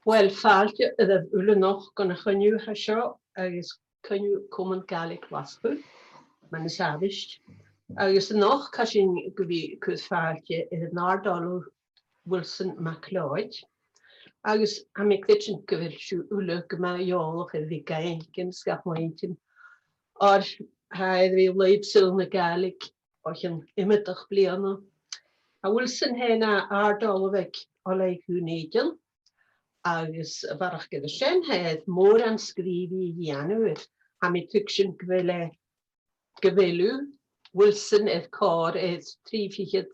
Well, fáilte a bhfuil nach gona chuniú ha seo agus cuniú Comunn Gaelic Lascú, man is avisht. Agus nach ca sin go bhí cús fáilte i an ardalú Wilson MacLeòid. Agus ha mé clitsin go bhfuil siú ula go ma jóolach a bhí gaencin scapointin. Or ha bhí leibsil na Gaelic och an imimeach bliana. A Wilson hena ardalú vek a lei húnéidir. Agus bharach gyda sin hedd mór an sgrifi dhéanúir. Ha mi tuisin gyfelw Wilson edd cor edd trífichyd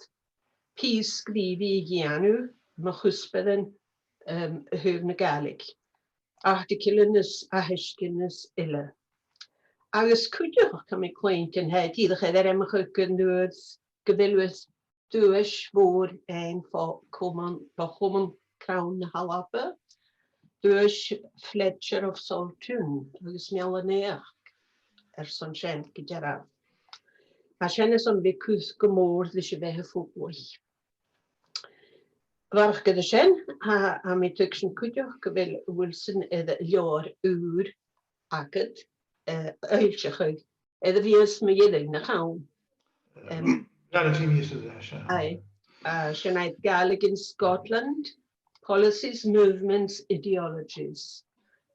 pís sgrifi dhéanú ma chwsbydden hyf na Gaelic. Articulynus a hysgynus illa. Agus cwydioch am ei cweint yn hedd idrych edd emach o gynnwyd gyfelwyd dwys fôr ein fo Chomann Crown na Halaba. Dus Fletcher of Saltoon, agus mealanéach son sin gyda. A sin is an bicús gomór lys i bheith fwbwyll. Farch gyda sin, a mi tuig sy'n cwydioch gyfel Wilson edrych lior ŵr agad eilsach ag. Edrych fi ys mi iddyn na chawn. Gan y tîm ysyd eisiau. Ai. Sy'n aid Gaelic in Scotland. Policies, movements, ideologies.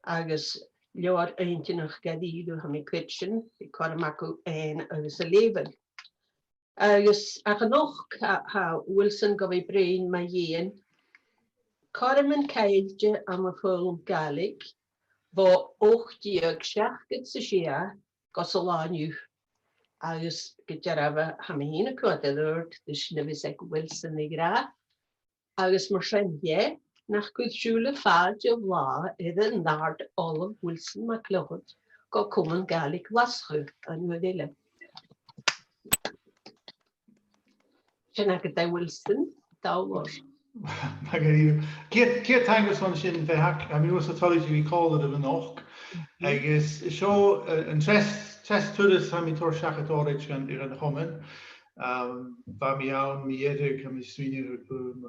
Agus lior eintynach gadidw ham I cwitsin, I cormacu ein agus y lefel. Agus ach anoch ha Wilson gofi brain ma yin. Corman caelge am y ffilm Gaelic, fo 8 siach gyd sy sia gos o laniw. Agus gyda rafa ham hyn y cwad edward, dys nefys ag Wilson I gra. Agus mar sin nach gwyd siúle fáilte bhlá idir nard Olaf Wilson MacLeòid go Comunn Gaelic Lascú an nuadile. Sin agad da Wilson, dálar. Ciat tangus an sin bheithach, a mi was a tolig vi call it of an och. Agus seo an test tudas ha mi tor seachatórig an an Chomann. Ba mi awn mi edrych am I swinir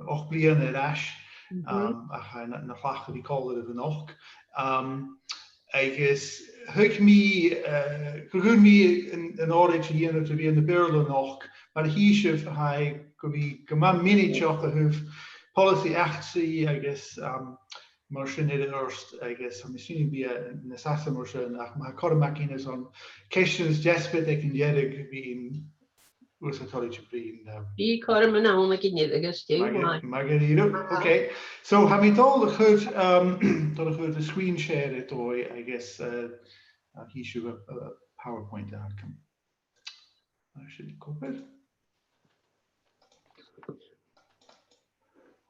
och blian ash. Na flach we call it of an och. Agus hug mi gogun mi an origin hier to be in the Birle noch, maar hiesef hai go be gema mini choch a hoof policy achtie, I guess mar sin eerst, I guess am misschien be na sasa mar sin ach ma kormakin is on questions despot they can jedig be was a college being Be Corman on like in the Margarita. Okay, so have we told the good the screen share it or I guess he should have a PowerPoint outcome. I should copy it.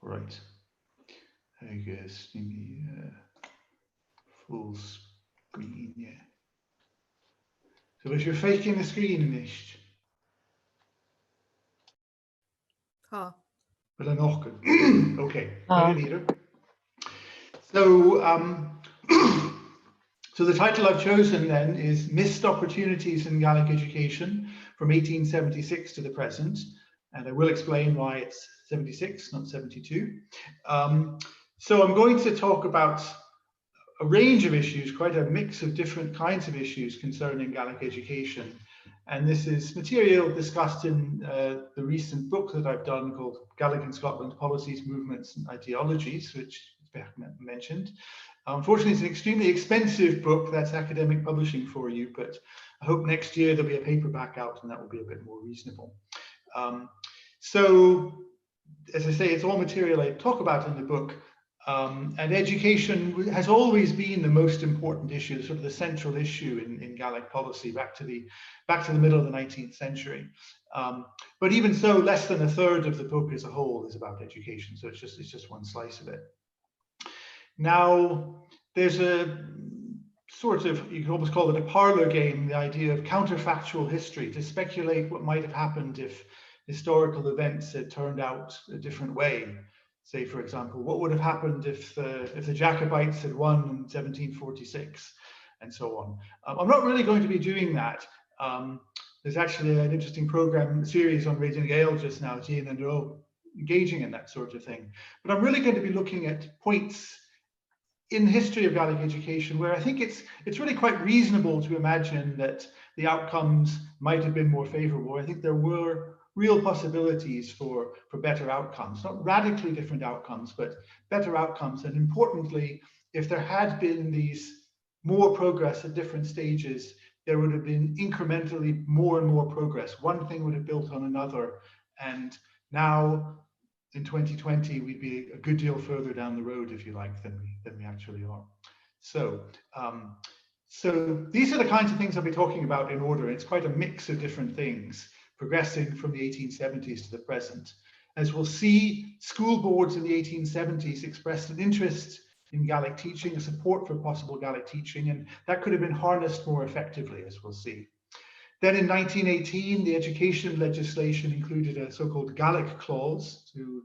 Right. I guess maybe full screen, yeah. So is you're faking the screen nicht? Oh. Well, okay. So, so the title I've chosen then is Missed Opportunities in Gaelic Education from 1876 to the present, and I will explain why it's 76, not 72. So I'm going to talk about a range of issues, quite a mix of different kinds of issues concerning Gaelic education. And this is material discussed in the recent book that I've done called Gaelic in Scotland, Policies, Movements and Ideologies, which Beth mentioned. Unfortunately, it's an extremely expensive book. That's academic publishing for you, but I hope next year there'll be a paperback out and that will be a bit more reasonable. So, as I say, it's all material I talk about in the book. And education has always been the most important issue, sort of the central issue in Gaelic policy back to the middle of the 19th century. But even so, less than a third of the book as a whole is about education. So it's just one slice of it. Now, there's a sort of, you could almost call it a parlor game, the idea of counterfactual history, to speculate what might have happened if historical events had turned out a different way. Say, for example, what would have happened if the Jacobites had won in 1746, and so on. I'm not really going to be doing that. There's actually an interesting program series on Radio Gael just now, Jane and Roe, engaging in that sort of thing. But I'm really going to be looking at points in the history of Gaelic education, where I think it's really quite reasonable to imagine that the outcomes might have been more favorable. I think there were real possibilities for better outcomes, not radically different outcomes, but better outcomes. And importantly, if there had been these more progress at different stages, there would have been incrementally more and more progress. One thing would have built on another. And now in 2020, we'd be a good deal further down the road, if you like, than we actually are. So, so these are the kinds of things I'll be talking about in order. It's quite a mix of different things, progressing from the 1870s to the present. As we'll see, school boards in the 1870s expressed an interest in Gaelic teaching, a support for possible Gaelic teaching, and that could have been harnessed more effectively, as we'll see. Then in 1918, the education legislation included a so-called Gaelic clause to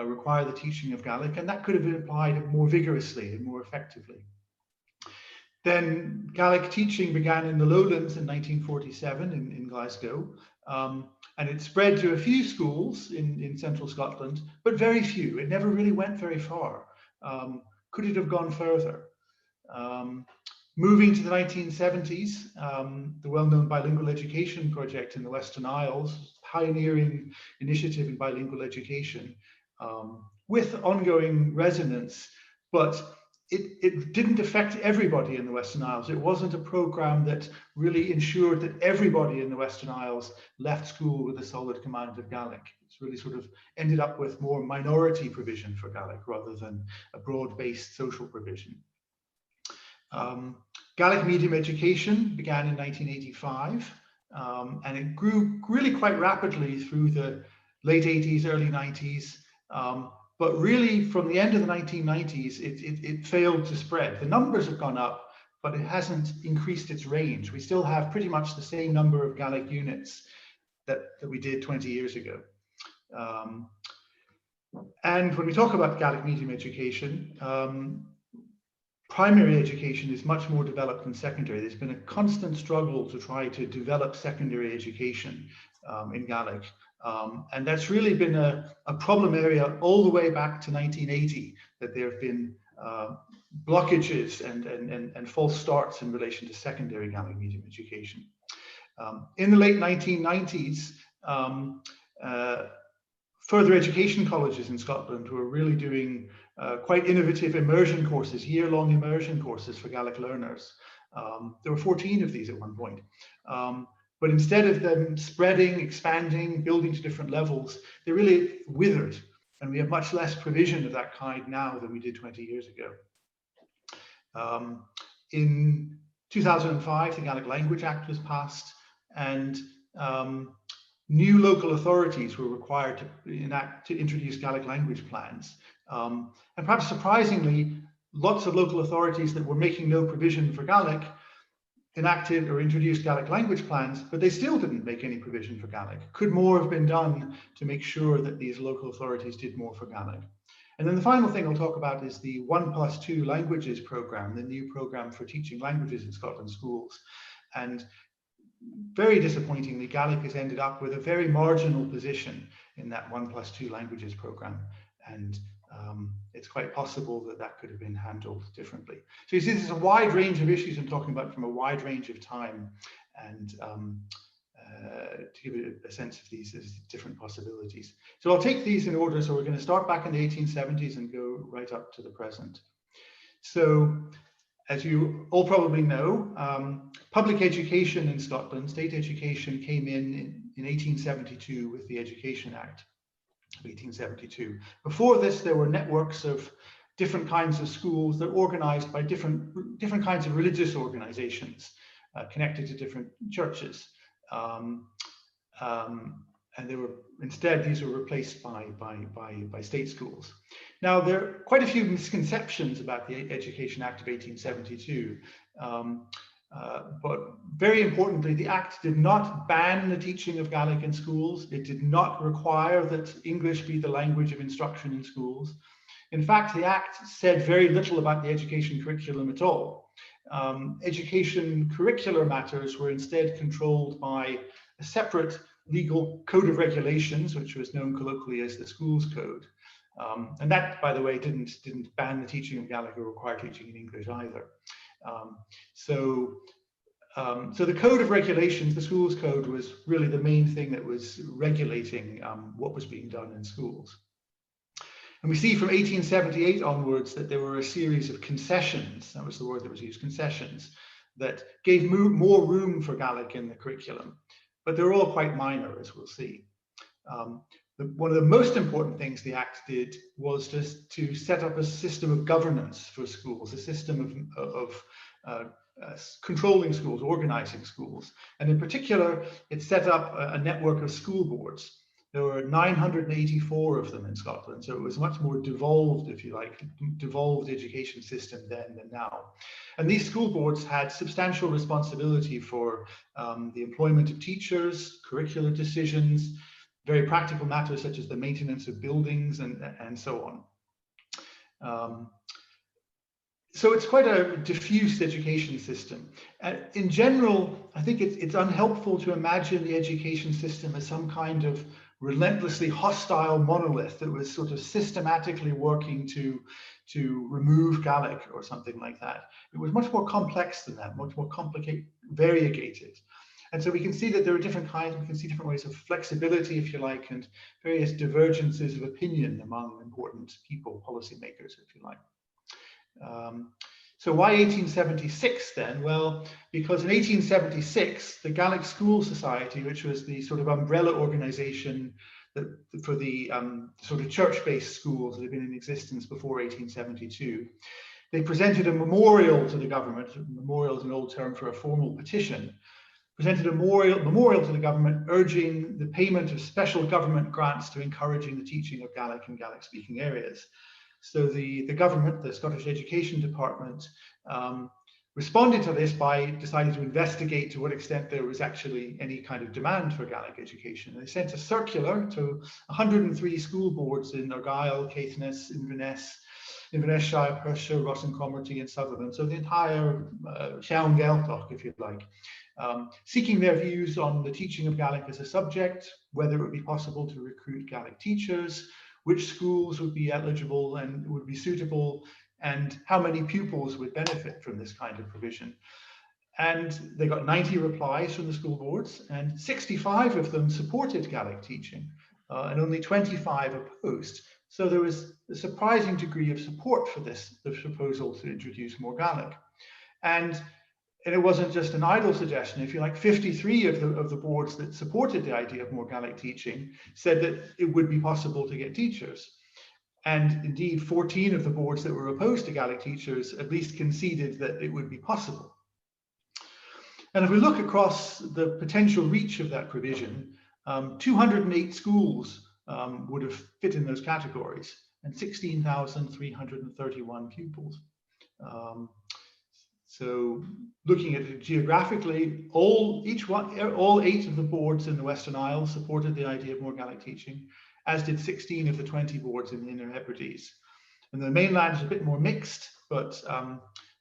require the teaching of Gaelic, and that could have been applied more vigorously and more effectively. Then Gaelic teaching began in the Lowlands in 1947 in Glasgow, and it spread to a few schools in central Scotland, but very few. It never really went very far. Could it have gone further? Moving to the 1970s, the well-known Bilingual Education Project in the Western Isles, pioneering initiative in bilingual education, with ongoing resonance, but it didn't affect everybody in the Western Isles. It wasn't a program that really ensured that everybody in the Western Isles left school with a solid command of Gaelic. It's really sort of ended up with more minority provision for Gaelic rather than a broad-based social provision. Gaelic medium education began in 1985, and it grew really quite rapidly through the late 80s, early 90s. But really, from the end of the 1990s, it failed to spread. The numbers have gone up, but it hasn't increased its range. We still have pretty much the same number of Gaelic units that we did 20 years ago. And when we talk about Gaelic medium education, primary education is much more developed than secondary. There's been a constant struggle to try to develop secondary education in Gaelic. And that's really been a problem area all the way back to 1980, that there have been blockages and false starts in relation to secondary Gaelic medium education. In the late 1990s, further education colleges in Scotland were really doing quite innovative immersion courses, year-long immersion courses for Gaelic learners. There were 14 of these at one point. But instead of them spreading, expanding, building to different levels, they really withered. And we have much less provision of that kind now than we did 20 years ago. In 2005, the Gaelic Language Act was passed, and new local authorities were required to introduce Gaelic language plans. And perhaps surprisingly, lots of local authorities that were making no provision for Gaelic enacted or introduced Gaelic language plans, but they still didn't make any provision for Gaelic. Could more have been done to make sure that these local authorities did more for Gaelic? And then the final thing I'll talk about is the 1+2 languages program, the new program for teaching languages in Scotland schools. And very disappointingly, Gaelic has ended up with a very marginal position in that 1+2 languages program. And it's quite possible that that could have been handled differently. So you see, there's a wide range of issues I'm talking about from a wide range of time, and to give you a sense of these as different possibilities. So I'll take these in order. So we're going to start back in the 1870s and go right up to the present. So as you all probably know, public education in Scotland, state education, came in 1872 with the Education Act of 1872. Before this, there were networks of different kinds of schools that were organized by different kinds of religious organizations connected to different churches. And they were, instead, these were replaced by state schools. Now, there are quite a few misconceptions about the Education Act of 1872. But very importantly, the Act did not ban the teaching of Gaelic in schools. It did not require that English be the language of instruction in schools. In fact, the Act said very little about the education curriculum at all. Education curricular matters were instead controlled by a separate legal code of regulations, which was known colloquially as the Schools Code. And that, by the way, didn't ban the teaching of Gaelic or require teaching in English either. So the code of regulations, the schools code, was really the main thing that was regulating what was being done in schools. And we see from 1878 onwards that there were a series of concessions, that was the word that was used, concessions, that gave more room for Gaelic in the curriculum. But they're all quite minor, as we'll see. One of the most important things the Act did was just to set up a system of governance for schools, a system of controlling schools, organizing schools. And in particular, it set up a network of school boards. There were 984 of them in Scotland, so it was much more devolved, if you like, devolved education system then than now. And these school boards had substantial responsibility for the employment of teachers, curricular decisions, very practical matters such as the maintenance of buildings and so on. So it's quite a diffuse education system. In general, I think it's unhelpful to imagine the education system as some kind of relentlessly hostile monolith that was sort of systematically working to remove Gaelic or something like that. It was much more complex than that, much more complicated, variegated. And so we can see that there are different kinds, we can see different ways of flexibility, if you like, and various divergences of opinion among important people, policymakers, if you like. So why 1876 then? Well, because in 1876, the Gaelic School Society, which was the sort of umbrella organization for the sort of church-based schools that had been in existence before 1872, they presented a memorial to the government. Memorial is an old term for a formal petition. Presented a memorial to the government urging the payment of special government grants to encouraging the teaching of Gaelic in Gaelic-speaking areas. So the government, the Scottish Education Department, responded to this by deciding to investigate to what extent there was actually any kind of demand for Gaelic education. They sent a circular to 103 school boards in Argyll, Caithness, Inverness Shire, Perthshire, Ross and Cromarty and Sutherland. So the entire Cheann Gaeltach, if you like, seeking their views on the teaching of Gaelic as a subject, whether it would be possible to recruit Gaelic teachers, which schools would be eligible and would be suitable, and how many pupils would benefit from this kind of provision. And they got 90 replies from the school boards, and 65 of them supported Gaelic teaching, and only 25 opposed. So there was a surprising degree of support for the proposal to introduce more Gaelic. And it wasn't just an idle suggestion. If you like, 53 of the boards that supported the idea of more Gaelic teaching said that it would be possible to get teachers. And indeed, 14 of the boards that were opposed to Gaelic teachers at least conceded that it would be possible. And if we look across the potential reach of that provision, 208 schools would have fit in those categories, and 16,331 pupils. So looking at it geographically, all 8 of the boards in the Western Isles supported the idea of more Gaelic teaching, as did 16 of the 20 boards in the Inner Hebrides. And the mainland is a bit more mixed, but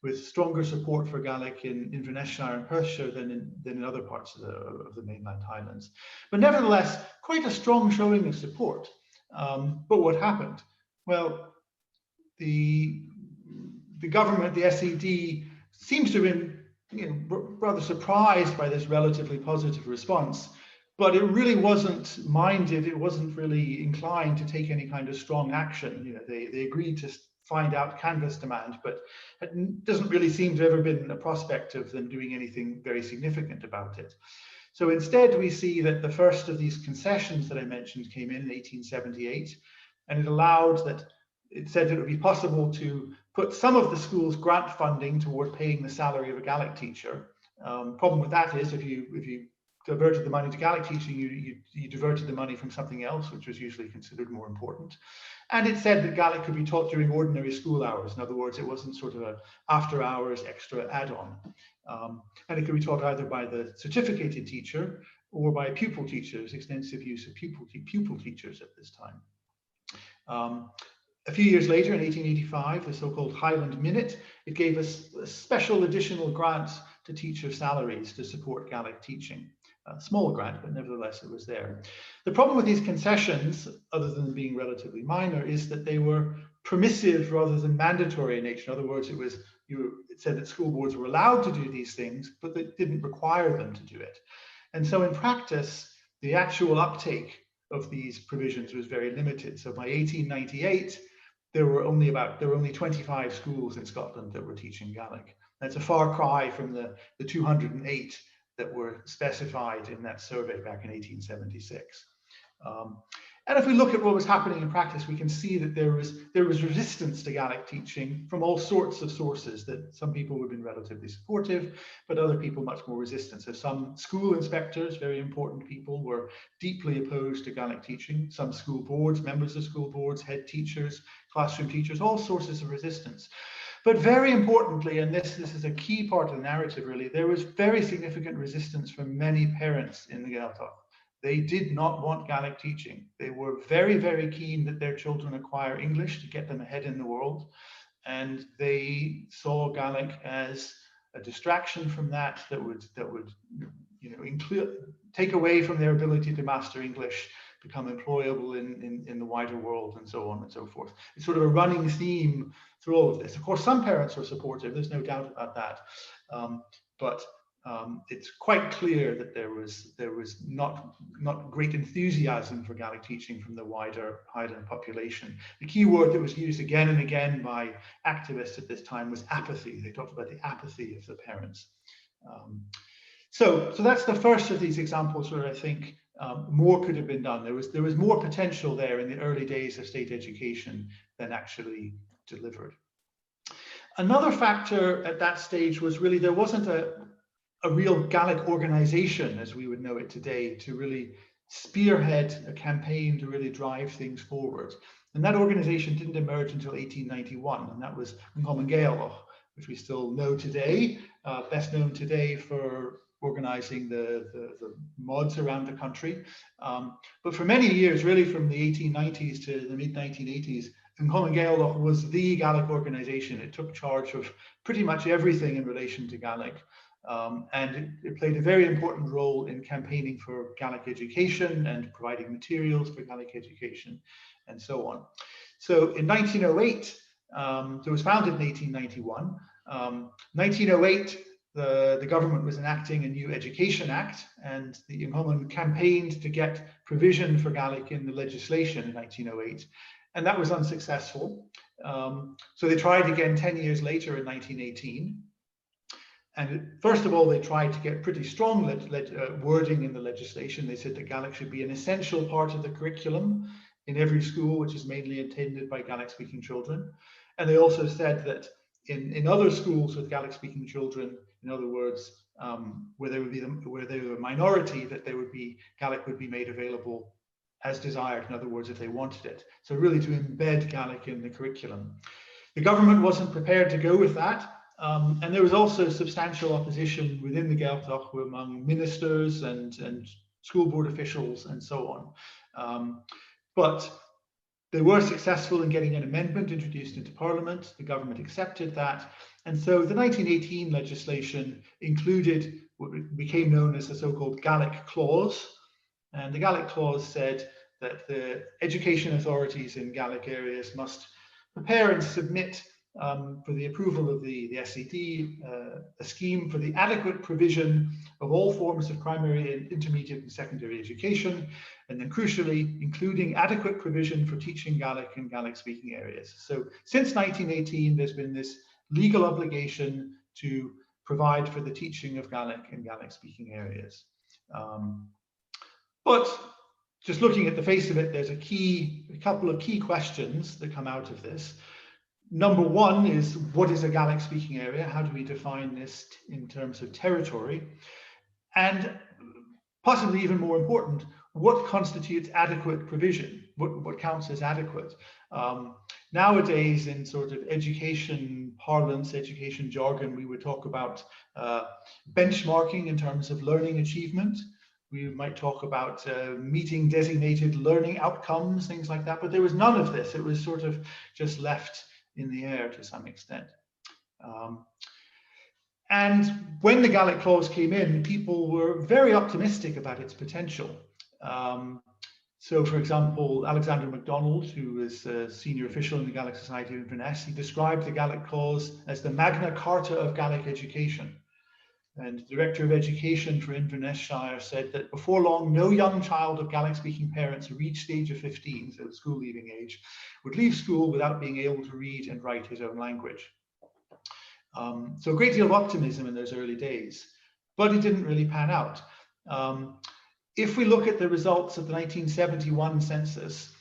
with stronger support for Gaelic in Inverness Shire and Perthshire than in other parts of the mainland Highlands. But nevertheless, quite a strong showing of support. But what happened? Well, the government, the SED, seems to have been rather surprised by this relatively positive response, but it really wasn't minded, it wasn't really inclined to take any kind of strong action. They agreed to find out canvas demand, but it doesn't really seem to have ever been a prospect of them doing anything very significant about it. So instead, we see that the first of these concessions that I mentioned came in 1878, and it allowed that, it said that it would be possible to put some of the school's grant funding toward paying the salary of a Gaelic teacher. Problem with that is if you diverted the money to Gaelic teaching, you diverted the money from something else, which was usually considered more important. And it said that Gaelic could be taught during ordinary school hours. In other words, it wasn't sort of an after hours extra add-on. And it could be taught either by the certificated teacher or by pupil teachers, extensive use of pupil teachers at this time. A few years later, in 1885, the so-called Highland Minute, it gave us a special additional grant to teacher salaries to support Gaelic teaching. A small grant, but nevertheless it was there. The problem with these concessions, other than being relatively minor, is that they were permissive rather than mandatory in nature. In other words, it said that school boards were allowed to do these things, but they didn't require them to do it. And so in practice, the actual uptake of these provisions was very limited. So by 1898, there were only 25 schools in Scotland that were teaching Gaelic. That's a far cry from the 208 that were specified in that survey back in 1876. And if we look at what was happening in practice, we can see that there was resistance to Gaelic teaching from all sorts of sources, that some people would have been relatively supportive, but other people much more resistant. So some school inspectors, very important people, were deeply opposed to Gaelic teaching. Some school boards, members of school boards, head teachers, classroom teachers, all sources of resistance. But very importantly, and this is a key part of the narrative really, there was very significant resistance from many parents in the Gaeltacht. They did not want Gaelic teaching. They were very, very keen that their children acquire English to get them ahead in the world. And they saw Gaelic as a distraction from that would take away from their ability to master English, become employable in the wider world, and so on and so forth. It's sort of a running theme through all of this. Of course, some parents were supportive, there's no doubt about that. But it's quite clear that there was not great enthusiasm for Gaelic teaching from the wider Highland population. The key word that was used again and again by activists at this time was apathy. They talked about the apathy of the parents. So that's the first of these examples where I think more could have been done. There was more potential there in the early days of state education than actually delivered. Another factor at that stage was really there wasn't a real Gaelic organization as we would know it today to really spearhead a campaign to really drive things forward. And that organization didn't emerge until 1891, and that was Comhairle, which we still know today, best known today for organizing the mods around the country. But for many years, really from the 1890s to the mid-1980s, Comhairle was the Gaelic organization. It took charge of pretty much everything in relation to Gaelic. And it played a very important role in campaigning for Gaelic education and providing materials for Gaelic education and so on. So in 1908, it was founded in 1891. 1908, the government was enacting a new Education Act, and the Comunn campaigned to get provision for Gaelic in the legislation in 1908, and that was unsuccessful. So they tried again 10 years later in 1918. And first of all, they tried to get pretty strong wording in the legislation. They said that Gaelic should be an essential part of the curriculum in every school, which is mainly attended by Gaelic-speaking children. And they also said that in other schools with Gaelic-speaking children, in other words, where they were a minority, that Gaelic would be made available as desired. In other words, if they wanted it. So really to embed Gaelic in the curriculum. The government wasn't prepared to go with that. And there was also substantial opposition within the Gaeltacht among ministers and school board officials and so on. But they were successful in getting an amendment introduced into Parliament. The government accepted that. And so the 1918 legislation included what became known as the so-called Gaelic Clause. And the Gaelic Clause said that the education authorities in Gaelic areas must prepare and submit for the approval of the SED, a scheme for the adequate provision of all forms of primary and intermediate and secondary education, and then crucially, including adequate provision for teaching Gaelic in Gaelic-speaking areas. So since 1918, there's been this legal obligation to provide for the teaching of Gaelic in Gaelic-speaking areas. But just looking at the face of it, there's a couple of key questions that come out of this. Number one is, what is a Gaelic-speaking area? How do we define this in terms of territory? And possibly even more important, what constitutes adequate provision? What counts as adequate? Nowadays, in sort of education parlance, education jargon, we would talk about benchmarking in terms of learning achievement. We might talk about meeting designated learning outcomes, things like that, but there was none of this. It was sort of just left in the air to some extent. And when the Gaelic clause came in, people were very optimistic about its potential. So, for example, Alexander MacDonald, who was a senior official in the Gaelic Society of Inverness, he described the Gaelic clause as the Magna Carta of Gaelic education. And the Director of Education for Inverness Shire said that before long, no young child of Gaelic-speaking parents who reached the age of 15, so school leaving age, would leave school without being able to read and write his own language. So a great deal of optimism in those early days, but it didn't really pan out. If we look at the results of the 1971 census,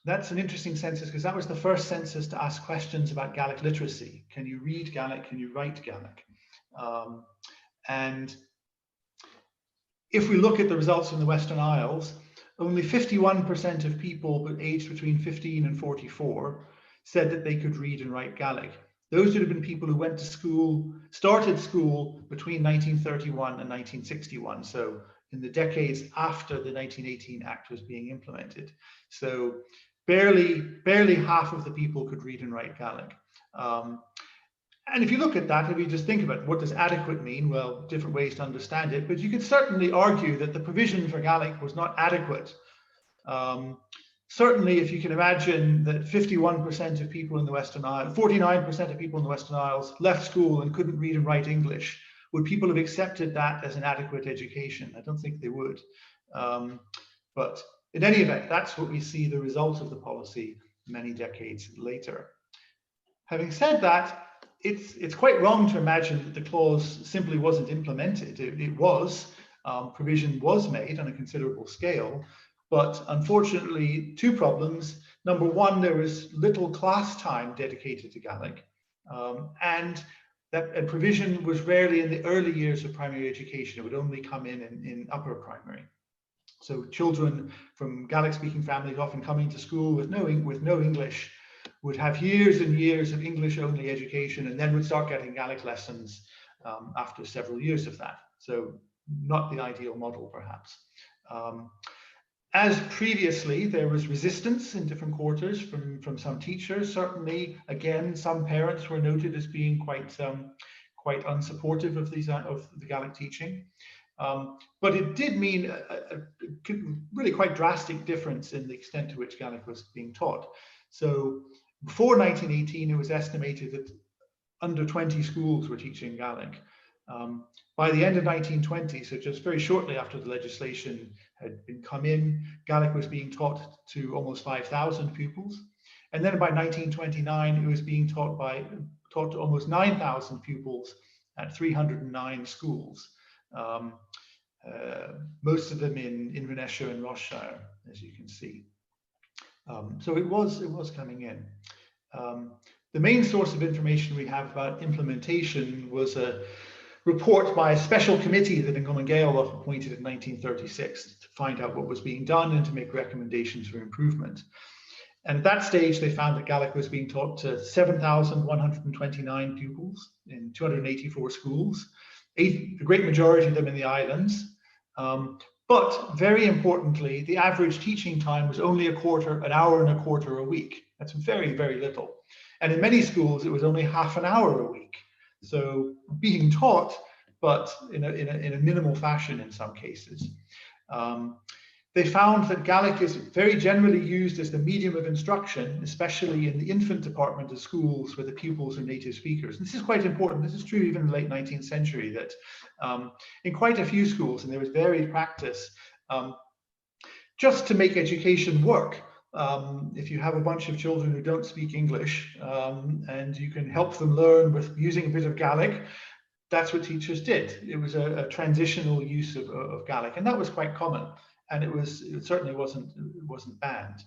that's an interesting census because that was the first census to ask questions about Gaelic literacy. Can you read Gaelic? Can you write Gaelic? And if we look at the results in the Western Isles, only 51% of people aged between 15 and 44 said that they could read and write Gaelic. Those would have been people who went to school, started school between 1931 and 1961. So in the decades after the 1918 Act was being implemented. So barely half of the people could read and write Gaelic. And if you look at that, if you just think about what does adequate mean, well, different ways to understand it, but you could certainly argue that the provision for Gaelic was not adequate. Certainly, if you can imagine that 51% of people in the Western Isles, 49% of people in the Western Isles left school and couldn't read and write English, would people have accepted that as an adequate education? I don't think they would. But in any event, that's what we see the result of the policy many decades later. Having said that, it's quite wrong to imagine that the clause simply wasn't implemented. It was, provision was made on a considerable scale, but unfortunately, two problems. Number one, there was little class time dedicated to Gaelic, and that provision was rarely in the early years of primary education. It would only come in upper primary. So children from Gaelic-speaking families often coming to school with no English would have years and years of English-only education and then would start getting Gaelic lessons after several years of that. So not the ideal model, perhaps. As previously, there was resistance in different quarters from some teachers. Certainly, again, some parents were noted as being quite unsupportive of the Gaelic teaching. But it did mean a really quite drastic difference in the extent to which Gaelic was being taught. So before 1918, it was estimated that under 20 schools were teaching Gaelic. By the end of 1920, so just very shortly after the legislation had come in, Gaelic was being taught to almost 5,000 pupils. And then by 1929, it was being taught to almost 9,000 pupils at 309 schools. Most of them in Inverness and Ross-shire, as you can see. So it was coming in. The main source of information we have about implementation was a report by a special committee that Comhairle appointed in 1936 to find out what was being done and to make recommendations for improvement. And at that stage, they found that Gaelic was being taught to 7,129 pupils in 284 schools, the great majority of them in the islands. But very importantly, the average teaching time was only an hour and a quarter a week. That's very, very little. And in many schools, it was only half an hour a week. So being taught, but in a minimal fashion in some cases. They found that Gaelic is very generally used as the medium of instruction, especially in the infant department of schools where the pupils are native speakers. And this is quite important. This is true even in the late 19th century, that in quite a few schools, and there was varied practice, just to make education work. If you have a bunch of children who don't speak English and you can help them learn with using a bit of Gaelic, that's what teachers did. It was a transitional use of Gaelic, and that was quite common. And it certainly wasn't banned.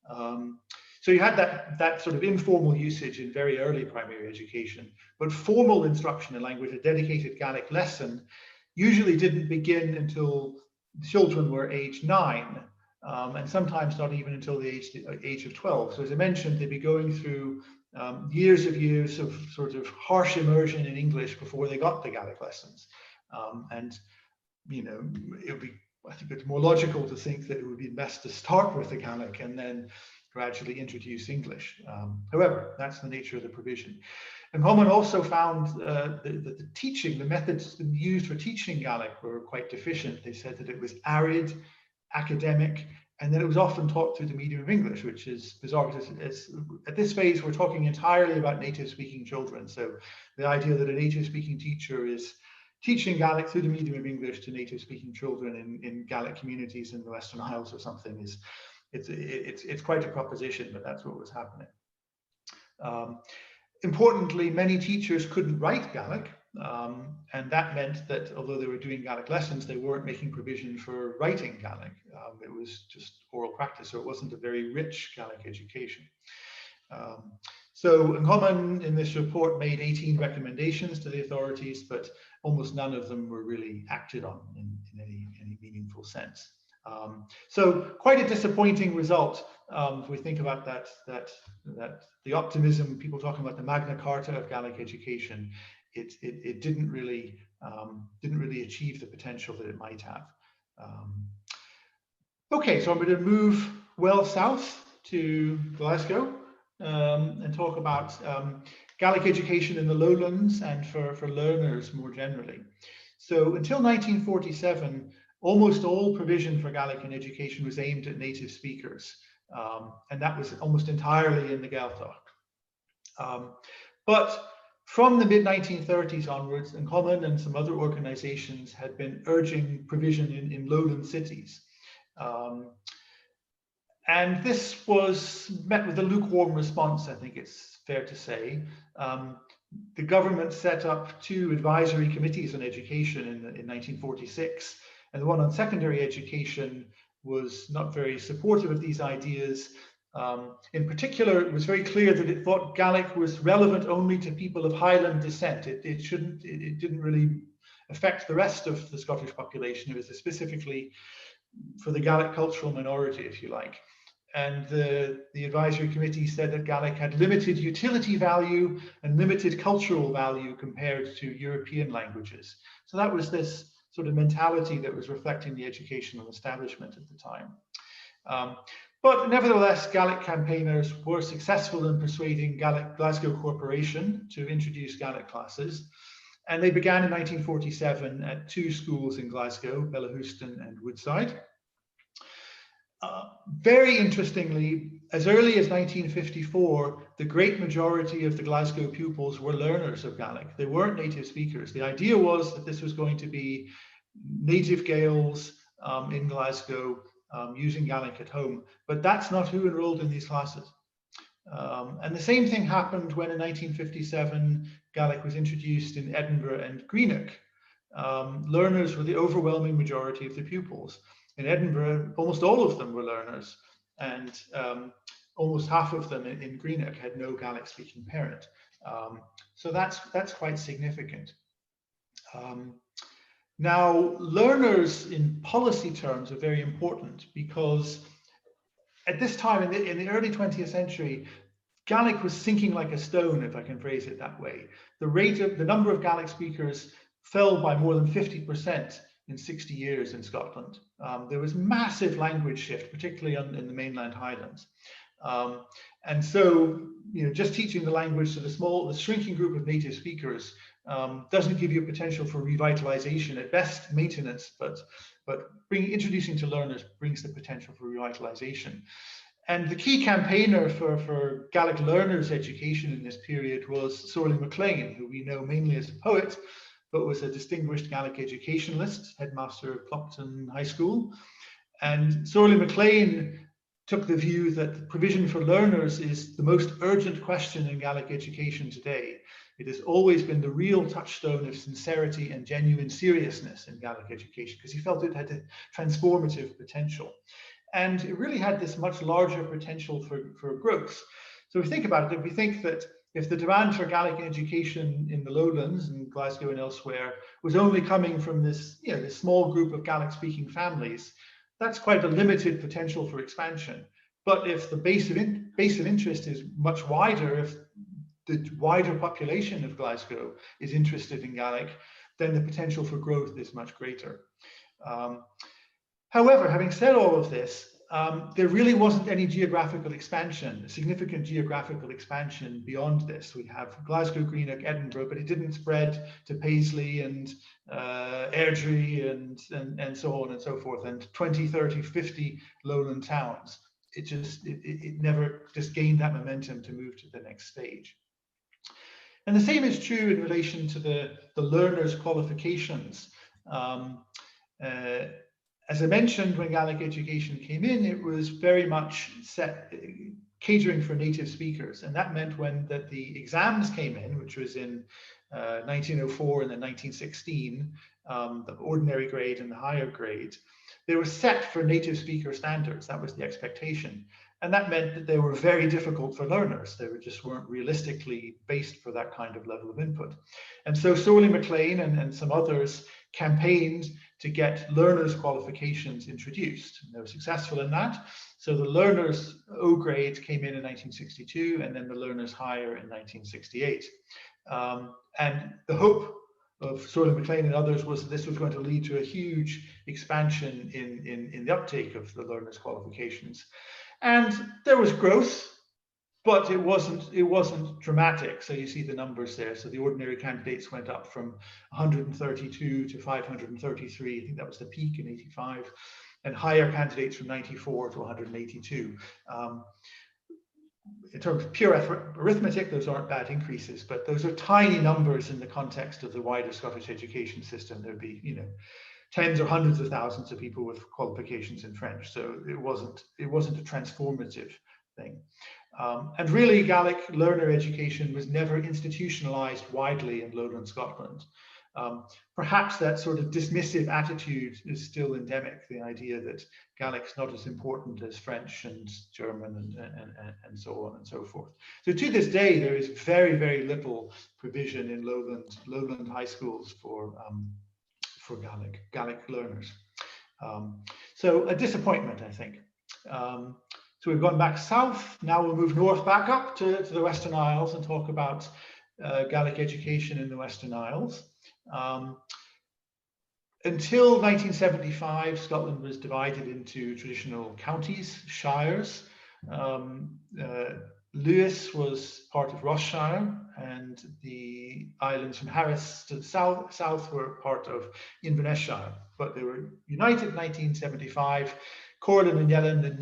So you had that sort of informal usage in very early primary education, but formal instruction in language, a dedicated Gaelic lesson, usually didn't begin until children were age 9, and sometimes not even until the age of 12. So as I mentioned, they'd be going through years of sort of harsh immersion in English before they got the Gaelic lessons. And you know, I think it's more logical to think that it would be best to start with the Gaelic and then gradually introduce English. However, that's the nature of the provision. And Comunn also found the teaching, the methods used for teaching Gaelic were quite deficient. They said that it was arid, academic, and that it was often taught through the medium of English, which is bizarre because at this phase we're talking entirely about native-speaking children. So the idea that a native-speaking teacher is teaching Gaelic through the medium of English to native-speaking children in Gaelic communities in the Western Isles or something is it's quite a proposition, but that's what was happening. Importantly, many teachers couldn't write Gaelic, and that meant that although they were doing Gaelic lessons, they weren't making provision for writing Gaelic. It was just oral practice, so it wasn't a very rich Gaelic education. So Comunn in this report made 18 recommendations to the authorities, but almost none of them were really acted on in any meaningful sense. So quite a disappointing result. If we think about that the optimism, people talking about the Magna Carta of Gaelic education, it didn't really achieve the potential that it might have. Okay, so I'm going to move well south to Glasgow and talk about Gaelic education in the Lowlands and for learners more generally. So until 1947, almost all provision for Gaelic in education was aimed at native speakers, and that was almost entirely in the Gaeltacht. But from the mid-1930s onwards, and Comunn and some other organizations had been urging provision in lowland cities. And this was met with a lukewarm response, I think it's fair to say. The government set up 2 advisory committees on education in 1946, and the one on secondary education was not very supportive of these ideas. In particular, it was very clear that it thought Gaelic was relevant only to people of Highland descent. It didn't really affect the rest of the Scottish population. It was specifically for the Gaelic cultural minority, if you like. And the advisory committee said that Gaelic had limited utility value and limited cultural value compared to European languages. So that was this sort of mentality that was reflecting the educational establishment at the time. But nevertheless, Gaelic campaigners were successful in persuading Glasgow Corporation to introduce Gaelic classes. And they began in 1947 at 2 schools in Glasgow, Bellahouston and Woodside. Very interestingly, as early as 1954, the great majority of the Glasgow pupils were learners of Gaelic. They weren't native speakers. The idea was that this was going to be native Gaels in Glasgow using Gaelic at home, but that's not who enrolled in these classes. And the same thing happened when in 1957, Gaelic was introduced in Edinburgh and Greenock. Learners were the overwhelming majority of the pupils. In Edinburgh, almost all of them were learners, and almost half of them in Greenock had no Gaelic-speaking parent. So that's quite significant. Now, learners in policy terms are very important because at this time in the early 20th century, Gaelic was sinking like a stone, if I can phrase it that way. The number of Gaelic speakers fell by more than 50% in 60 years in Scotland. There was massive language shift, particularly in the mainland Highlands. And so, just teaching the language to the shrinking group of native speakers doesn't give you potential for revitalization, at best maintenance, but introducing to learners brings the potential for revitalization. And the key campaigner for Gaelic learners' education in this period was Wilson MacLeòid, who we know mainly as a poet, but was a distinguished Gaelic educationalist, headmaster of Cloughton High School. And Wilson MacLeòid took the view that provision for learners is the most urgent question in Gaelic education today. It has always been the real touchstone of sincerity and genuine seriousness in Gaelic education, because he felt it had a transformative potential. And it really had this much larger potential for growth. So if we think about it, if we think that if the demand for Gaelic education in the Lowlands and Glasgow and elsewhere was only coming from this, this small group of Gaelic-speaking families, that's quite a limited potential for expansion. But if the base of interest is much wider, if the wider population of Glasgow is interested in Gaelic, then the potential for growth is much greater. However, having said all of this, there really wasn't any geographical expansion, significant geographical expansion beyond this. We have Glasgow, Greenock, Edinburgh, but it didn't spread to Paisley and Airdrie and so on and so forth, and 20, 30, 50 lowland towns. It never just gained that momentum to move to the next stage. And the same is true in relation to the learners' qualifications. As I mentioned, when Gaelic education came in, it was very much catering for native speakers. And that meant when the exams came in, which was in 1904 and then 1916, the ordinary grade and the higher grade, they were set for native speaker standards. That was the expectation. And that meant that they were very difficult for learners. They just weren't realistically based for that kind of level of input. And so Wilson MacLeòid and some others campaigned to get learners' qualifications introduced. And they were successful in that. So the learners' O grade came in 1962, and then the learners' higher in 1968. And the hope of Wilson MacLeòid and others was that this was going to lead to a huge expansion in the uptake of the learners' qualifications. And there was growth, but it wasn't dramatic. So you see the numbers there. So the ordinary candidates went up from 132 to 533. I think that was the peak in 85, and higher candidates from 94 to 182. In terms of pure arithmetic, those aren't bad increases, but those are tiny numbers in the context of the wider Scottish education system. There'd be, tens or hundreds of thousands of people with qualifications in French. So it wasn't a transformative thing. And really, Gaelic learner education was never institutionalized widely in lowland Scotland. Perhaps that sort of dismissive attitude is still endemic, the idea that Gaelic's not as important as French and German and so on and so forth. So to this day, there is very, very little provision in lowland high schools for Gaelic learners. So a disappointment, I think. So we've gone back south. Now we'll move north back up to the Western Isles and talk about Gaelic education in the Western Isles. Until 1975, Scotland was divided into traditional counties, shires. Lewis was part of Ross-shire, and the islands from Harris to the south were part of Inverness-shire. But they were united in 1975. Corlin and Eilean, the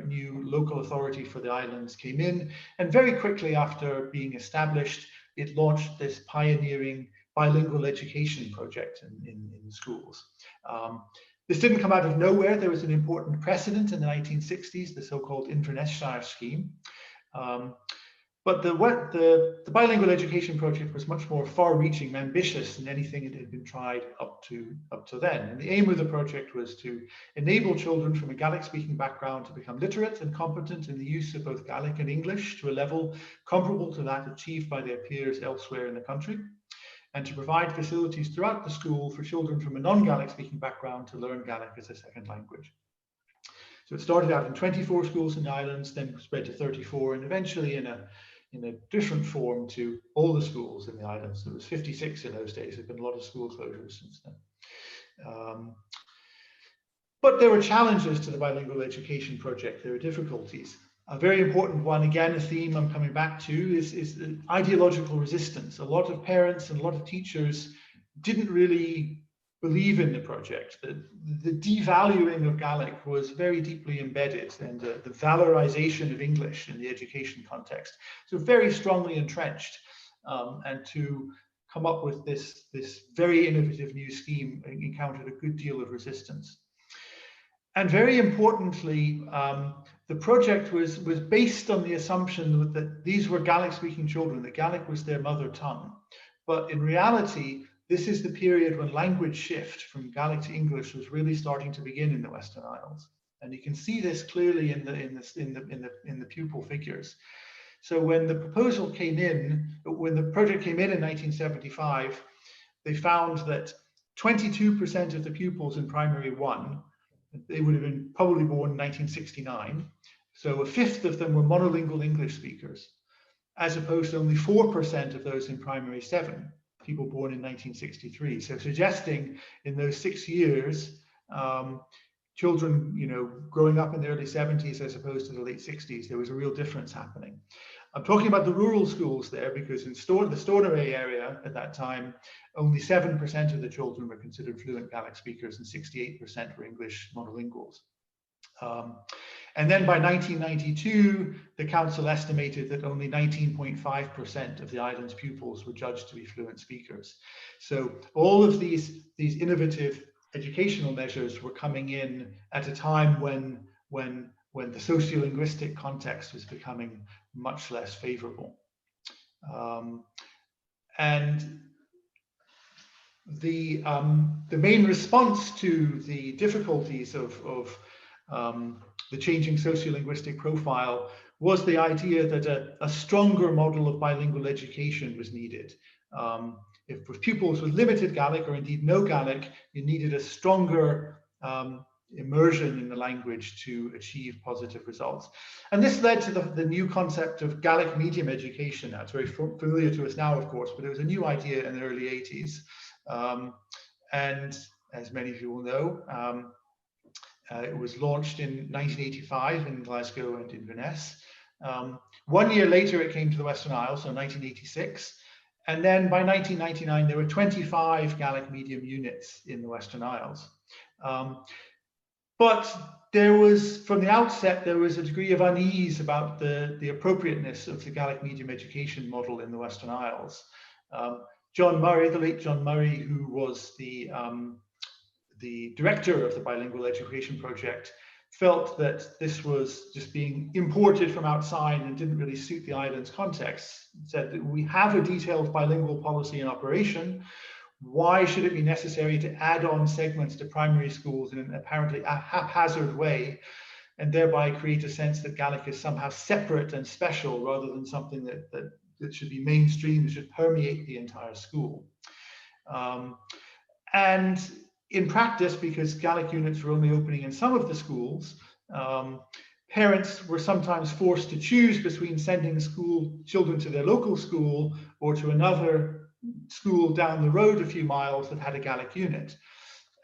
new local authority for the islands, came in, and very quickly after being established, it launched this pioneering bilingual education project in schools. This didn't come out of nowhere. There was an important precedent in the 1960s, the so-called Inverness-shire scheme. But the bilingual education project was much more far-reaching and ambitious than anything that had been tried up to then. And the aim of the project was to enable children from a Gaelic-speaking background to become literate and competent in the use of both Gaelic and English to a level comparable to that achieved by their peers elsewhere in the country, and to provide facilities throughout the school for children from a non-Gaelic speaking background to learn Gaelic as a second language. So it started out in 24 schools in the islands, then spread to 34, and eventually in a different form to all the schools in the islands. There was 56 in those days. There have been a lot of school closures since then. But there were challenges to the bilingual education project. There were difficulties. A very important one, again, a theme I'm coming back to, is ideological resistance. A lot of parents and a lot of teachers didn't really believe in the project. The devaluing of Gaelic was very deeply embedded, and the valorization of English in the education context. So very strongly entrenched, and to come up with this very innovative new scheme encountered a good deal of resistance. And very importantly, the project was based on the assumption that these were Gaelic-speaking children, that Gaelic was their mother tongue. But in reality, this is the period when language shift from Gaelic to English was really starting to begin in the Western Isles, and you can see this clearly in the pupil figures. So when the proposal came in, when the project came in 1975, they found that 22% of the pupils in primary 1, they would have been probably born in 1969. So a fifth of them were monolingual English speakers, as opposed to only 4% of those in primary 7, people born in 1963. So suggesting in those 6 years, children, growing up in the early 70s as opposed to the late 60s, there was a real difference happening. I'm talking about the rural schools there because in the Stornoway area at that time, only 7% of the children were considered fluent Gaelic speakers and 68% were English monolinguals. And then by 1992, the council estimated that only 19.5% of the island's pupils were judged to be fluent speakers. So all of these innovative educational measures were coming in at a time when the sociolinguistic context was becoming much less favorable. And the main response to the difficulties of the changing sociolinguistic profile was the idea that a stronger model of bilingual education was needed. If with pupils with limited Gaelic or indeed no Gaelic, you needed a stronger immersion in the language to achieve positive results. And this led to the new concept of Gaelic medium education. That's very familiar to us now, of course, but it was a new idea in the early 80s. And as many of you will know, it was launched in 1985 in Glasgow and Inverness. 1 year later, it came to the Western Isles, so 1986. And then by 1999, there were 25 Gaelic medium units in the Western Isles. But there was, from the outset, there was a degree of unease about the appropriateness of the Gaelic medium education model in the Western Isles. John Murray, the late John Murray, who was the director of the Bilingual Education Project, felt that this was just being imported from outside and didn't really suit the island's context. He said that we have a detailed bilingual policy in operation. Why should it be necessary to add on segments to primary schools in an apparently haphazard way and thereby create a sense that Gaelic is somehow separate and special rather than something that should be mainstream, that should permeate the entire school? And in practice, because Gaelic units were only opening in some of the schools, parents were sometimes forced to choose between sending school children to their local school or to another school down the road a few miles that had a Gaelic unit.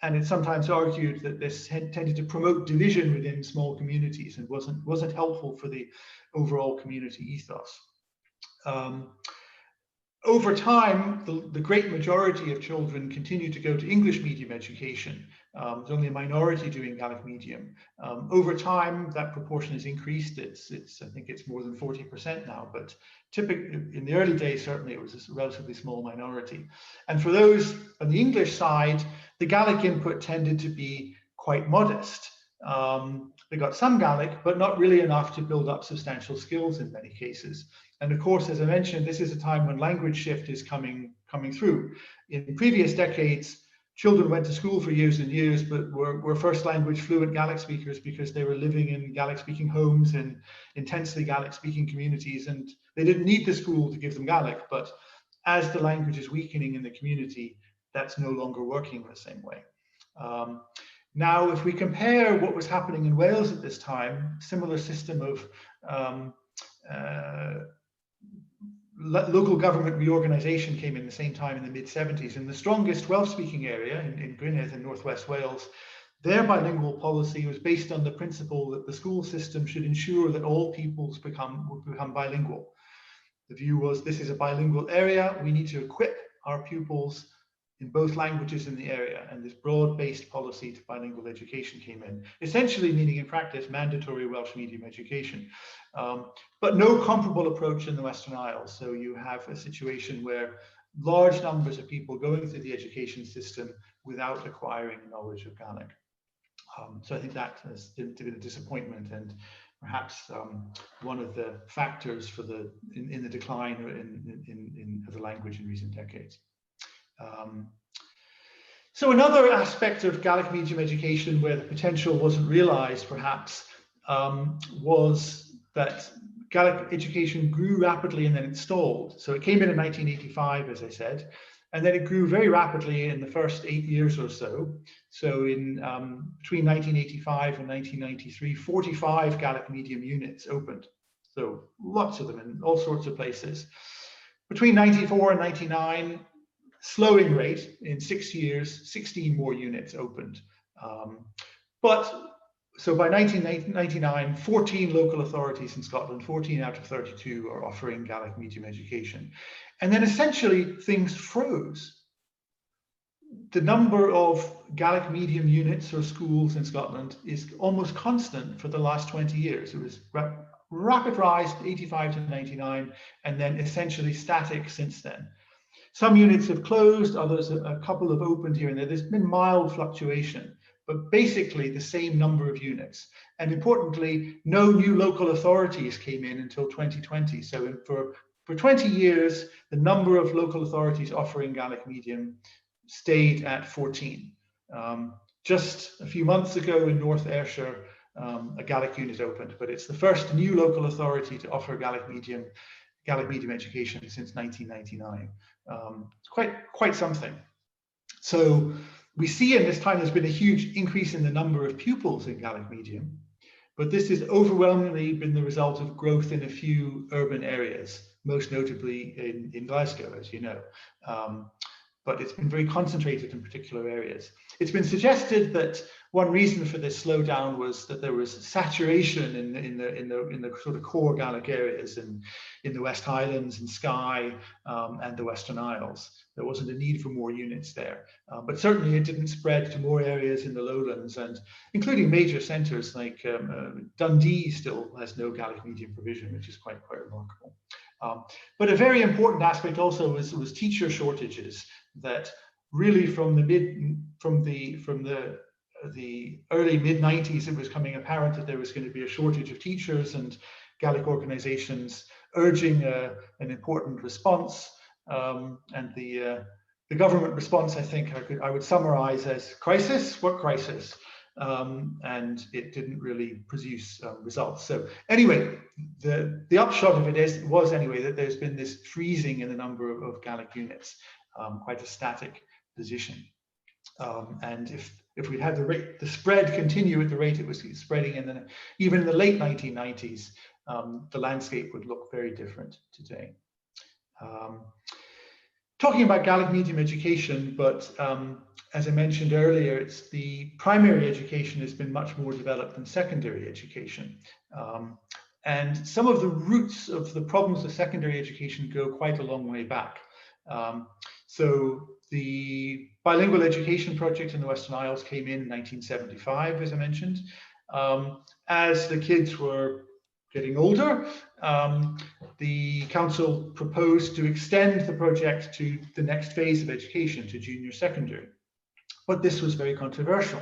And it's sometimes argued that this tended to promote division within small communities and wasn't helpful for the overall community ethos. Over time, the great majority of children continue to go to English medium education. There's only a minority doing Gaelic medium. Over time, that proportion has increased. I think it's more than 40% now, but typically in the early days, certainly it was a relatively small minority. And for those on the English side, the Gaelic input tended to be quite modest. They got some Gaelic, but not really enough to build up substantial skills in many cases. And of course, as I mentioned, this is a time when language shift is coming through. In previous decades, children went to school for years and years, but were first language fluent Gaelic speakers because they were living in Gaelic speaking homes and intensely Gaelic speaking communities, and they didn't need the school to give them Gaelic. But as the language is weakening in the community, that's no longer working the same way. Now, if we compare what was happening in Wales at this time, similar system of local government reorganisation came in the same time in the mid-70s. In the strongest Welsh-speaking area in Gwynedd in northwest Wales, their bilingual policy was based on the principle that the school system should ensure that all pupils become bilingual. The view was, this is a bilingual area, we need to equip our pupils in both languages in the area, and this broad-based policy to bilingual education came in, essentially meaning in practice mandatory Welsh medium education. But no comparable approach in the Western Isles. So you have a situation where large numbers of people going through the education system without acquiring knowledge of Gaelic. So I think that has been a disappointment and perhaps one of the factors for in the decline of the language in recent decades. So another aspect of Gaelic medium education where the potential wasn't realized perhaps was that Gaelic education grew rapidly and then it stalled. So it came in 1985, as I said, and then it grew very rapidly in the first 8 years or so. So in between 1985 and 1993, 45 Gaelic medium units opened. So lots of them in all sorts of places. Between 94 and 99, slowing rate, in 6 years, 16 more units opened. But so by 1999, 14 local authorities in Scotland, 14 out of 32 are offering Gaelic medium education. And then essentially things froze. The number of Gaelic medium units or schools in Scotland is almost constant for the last 20 years. It was rapid rise, 85 to 99, and then essentially static since then. Some units have closed, others, a couple have opened here and there. There's been mild fluctuation, but basically the same number of units. And importantly, no new local authorities came in until 2020. So for 20 years, the number of local authorities offering Gaelic medium stayed at 14. Just a few months ago in North Ayrshire, a Gaelic unit opened, but it's the first new local authority to offer Gaelic medium education since 1999. Quite something. So we see in this time there's been a huge increase in the number of pupils in Gaelic medium, but this has overwhelmingly been the result of growth in a few urban areas, most notably in Glasgow, as you know. But it's been very concentrated in particular areas. It's been suggested that one reason for this slowdown was that there was saturation in the sort of core Gaelic areas in the West Highlands and Skye and the Western Isles. There wasn't a need for more units there, but certainly it didn't spread to more areas in the Lowlands, and including major centres like Dundee still has no Gaelic medium provision, which is quite remarkable. But a very important aspect also was teacher shortages. That really from the early mid-90s, it was becoming apparent that there was going to be a shortage of teachers, and Gaelic organisations urging an important response. And the government response, I think I would summarise as crisis. What crisis? And it didn't really produce results. So anyway, the upshot of it was anyway that there's been this freezing in the number of Gaelic units, quite a static position. And if we'd had the spread continue at the rate it was spreading even in the late 1990s, the landscape would look very different today. Talking about Gaelic medium education, but as I mentioned earlier, it's the primary education has been much more developed than secondary education. And some of the roots of the problems of secondary education go quite a long way back. So the Bilingual Education Project in the Western Isles came in 1975, as I mentioned. As the kids were getting older, the council proposed to extend the project to the next phase of education, to junior secondary. But this was very controversial.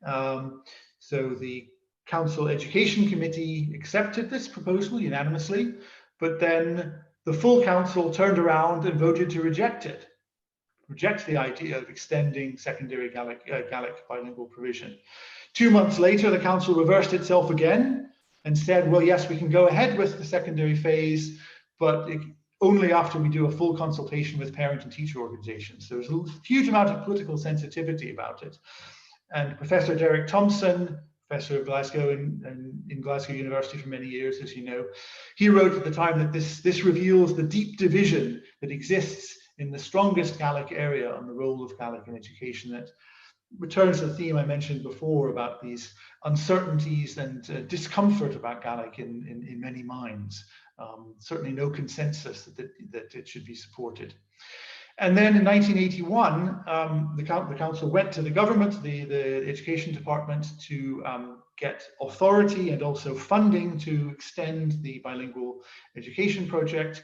So the Council Education Committee accepted this proposal unanimously, but then the full council turned around and voted to reject the idea of extending secondary Gaelic bilingual provision. 2 months later, the council reversed itself again and said, well, yes, we can go ahead with the secondary phase, but only after we do a full consultation with parent and teacher organizations. There was a huge amount of political sensitivity about it. And Professor Derek Thompson, professor of Glasgow in Glasgow University for many years, as you know, he wrote at the time that this reveals the deep division that exists in the strongest Gaelic area on the role of Gaelic in education. That returns to the theme I mentioned before about these uncertainties and discomfort about Gaelic in many minds. Certainly no consensus that it should be supported. And then in 1981, the council went to the government, the education department, to get authority and also funding to extend the bilingual education project.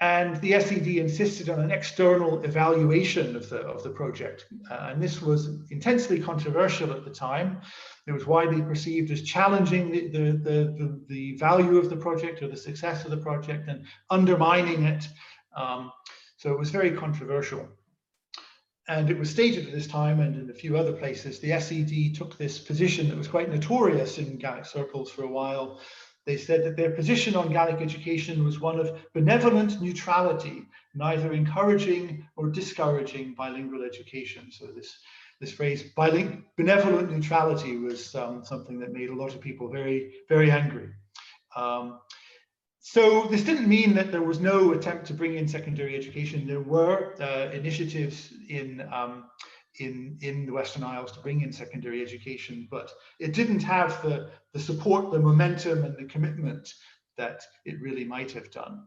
And the SED insisted on an external evaluation of the project. And this was intensely controversial at the time. It was widely perceived as challenging the value of the project or the success of the project and undermining it. So it was very controversial. And it was stated at this time and in a few other places, the SED took this position that was quite notorious in Gaelic circles for a while. They said that their position on Gaelic education was one of benevolent neutrality, neither encouraging or discouraging bilingual education. So this phrase, benevolent neutrality, was something that made a lot of people very, very angry. So this didn't mean that there was no attempt to bring in secondary education. There were initiatives in in the Western Isles to bring in secondary education, but it didn't have the support, the momentum, and the commitment that it really might have done.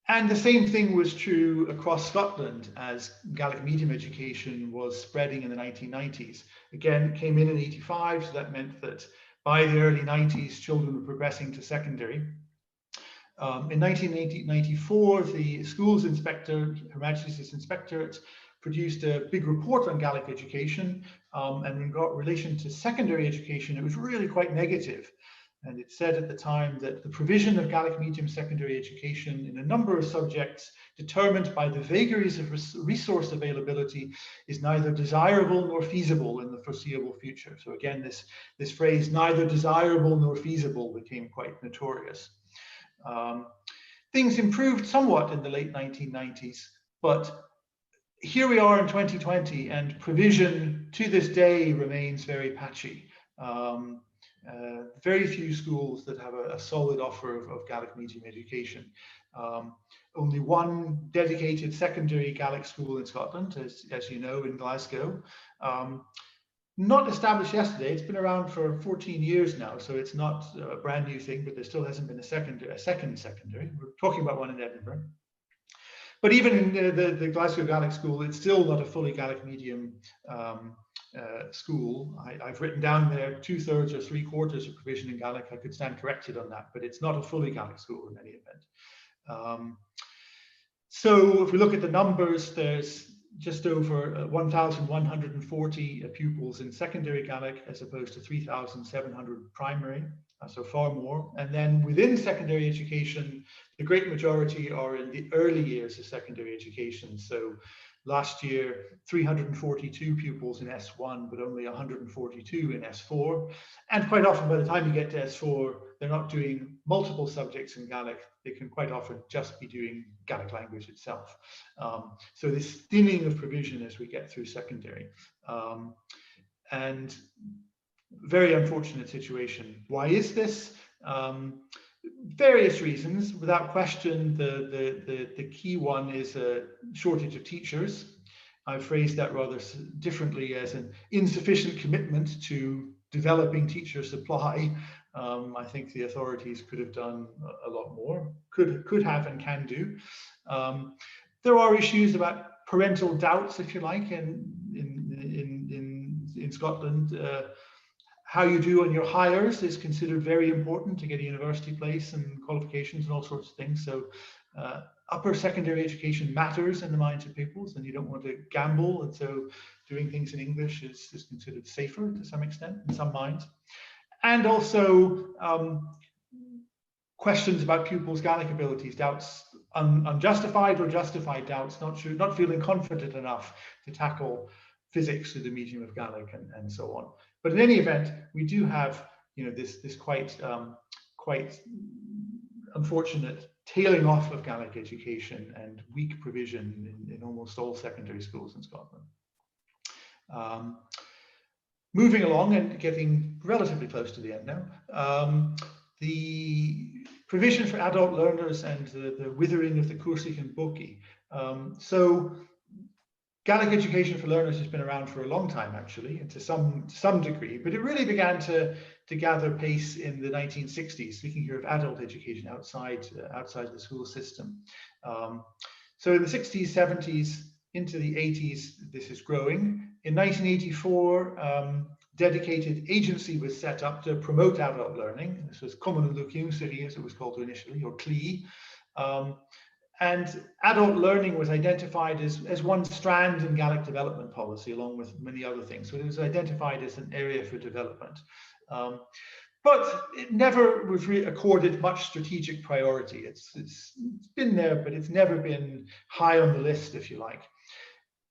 And the same thing was true across Scotland as Gaelic medium education was spreading in the 1990s. Again, it came in 85, so that meant that by the early 90s, children were progressing to secondary. In 1994, the schools inspector, Her Majesty's Inspectorate, produced a big report on Gaelic education, and in relation to secondary education, it was really quite negative. And it said at the time that the provision of Gaelic medium secondary education in a number of subjects determined by the vagaries of resource availability is neither desirable nor feasible in the foreseeable future. So again, this phrase, neither desirable nor feasible, became quite notorious. Things improved somewhat in the late 1990s, but here we are in 2020, and provision to this day remains very patchy. Very few schools that have a solid offer of Gaelic medium education. Only one dedicated secondary Gaelic school in Scotland, as you know, in Glasgow. Not established yesterday, it's been around for 14 years now, so it's not a brand new thing, but there still hasn't been a second secondary. We're talking about one in Edinburgh. But even in the Glasgow Gaelic School, it's still not a fully Gaelic medium school. I've written down there 2/3 or 3/4 of provision in Gaelic. I could stand corrected on that, but it's not a fully Gaelic school in any event. So if we look at the numbers, there's just over 1,140 pupils in secondary Gaelic as opposed to 3,700 primary, so far more. And then within secondary education, the great majority are in the early years of secondary education. So last year, 342 pupils in S1, but only 142 in S4. And quite often, by the time you get to S4, they're not doing multiple subjects in Gaelic. They can quite often just be doing Gaelic language itself. So this thinning of provision as we get through secondary. And very unfortunate situation. Why is this? Various reasons. Without question, the key one is a shortage of teachers. I've phrased that rather differently as an insufficient commitment to developing teacher supply. I think the authorities could have done a lot more, could have and can do. There are issues about parental doubts, if you like, in Scotland. How you do on your hires is considered very important to get a university place and qualifications and all sorts of things. So upper secondary education matters in the minds of pupils, and you don't want to gamble. And so doing things in English is considered safer to some extent in some minds. And also questions about pupils' Gaelic abilities, doubts, unjustified or justified doubts, not feeling confident enough to tackle physics through the medium of Gaelic and so on. But in any event, we do have, this quite unfortunate tailing off of Gaelic education and weak provision in almost all secondary schools in Scotland. Moving along and getting relatively close to the end now, the provision for adult learners and the withering of the cursaichean bogaidh. So Gaelic education for learners has been around for a long time, actually, and to some degree, but it really began to gather pace in the 1960s, speaking here of adult education outside the school system. So in the 60s, 70s, into the 80s, this is growing. In 1984, dedicated agency was set up to promote adult learning. This was Comunn, as it was called initially, or CLE. And adult learning was identified as one strand in Gaelic development policy, along with many other things. So it was identified as an area for development. But it never was accorded much strategic priority. It's been there, but it's never been high on the list, if you like.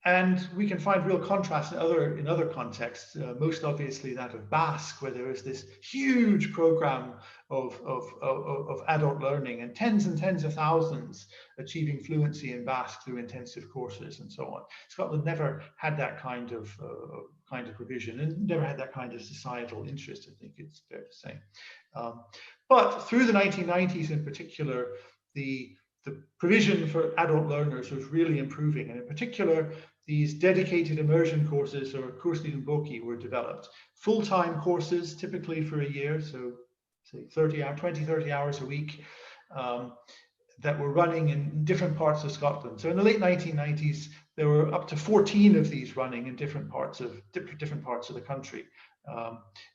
And we can find real contrast in other contexts, most obviously that of Basque, where there is this huge program of adult learning and tens of thousands achieving fluency in Basque through intensive courses and so on. Scotland never had that kind of provision and never had that kind of societal interest, I think it's fair to say. But through the 1990s in particular, the the provision for adult learners was really improving, and in particular, these dedicated immersion courses, or cursaichean bogaidh, were developed. Full-time courses, typically for a year, so say 20-30 hours a week, that were running in different parts of Scotland. So in the late 1990s, there were up to 14 of these running in different parts of the country,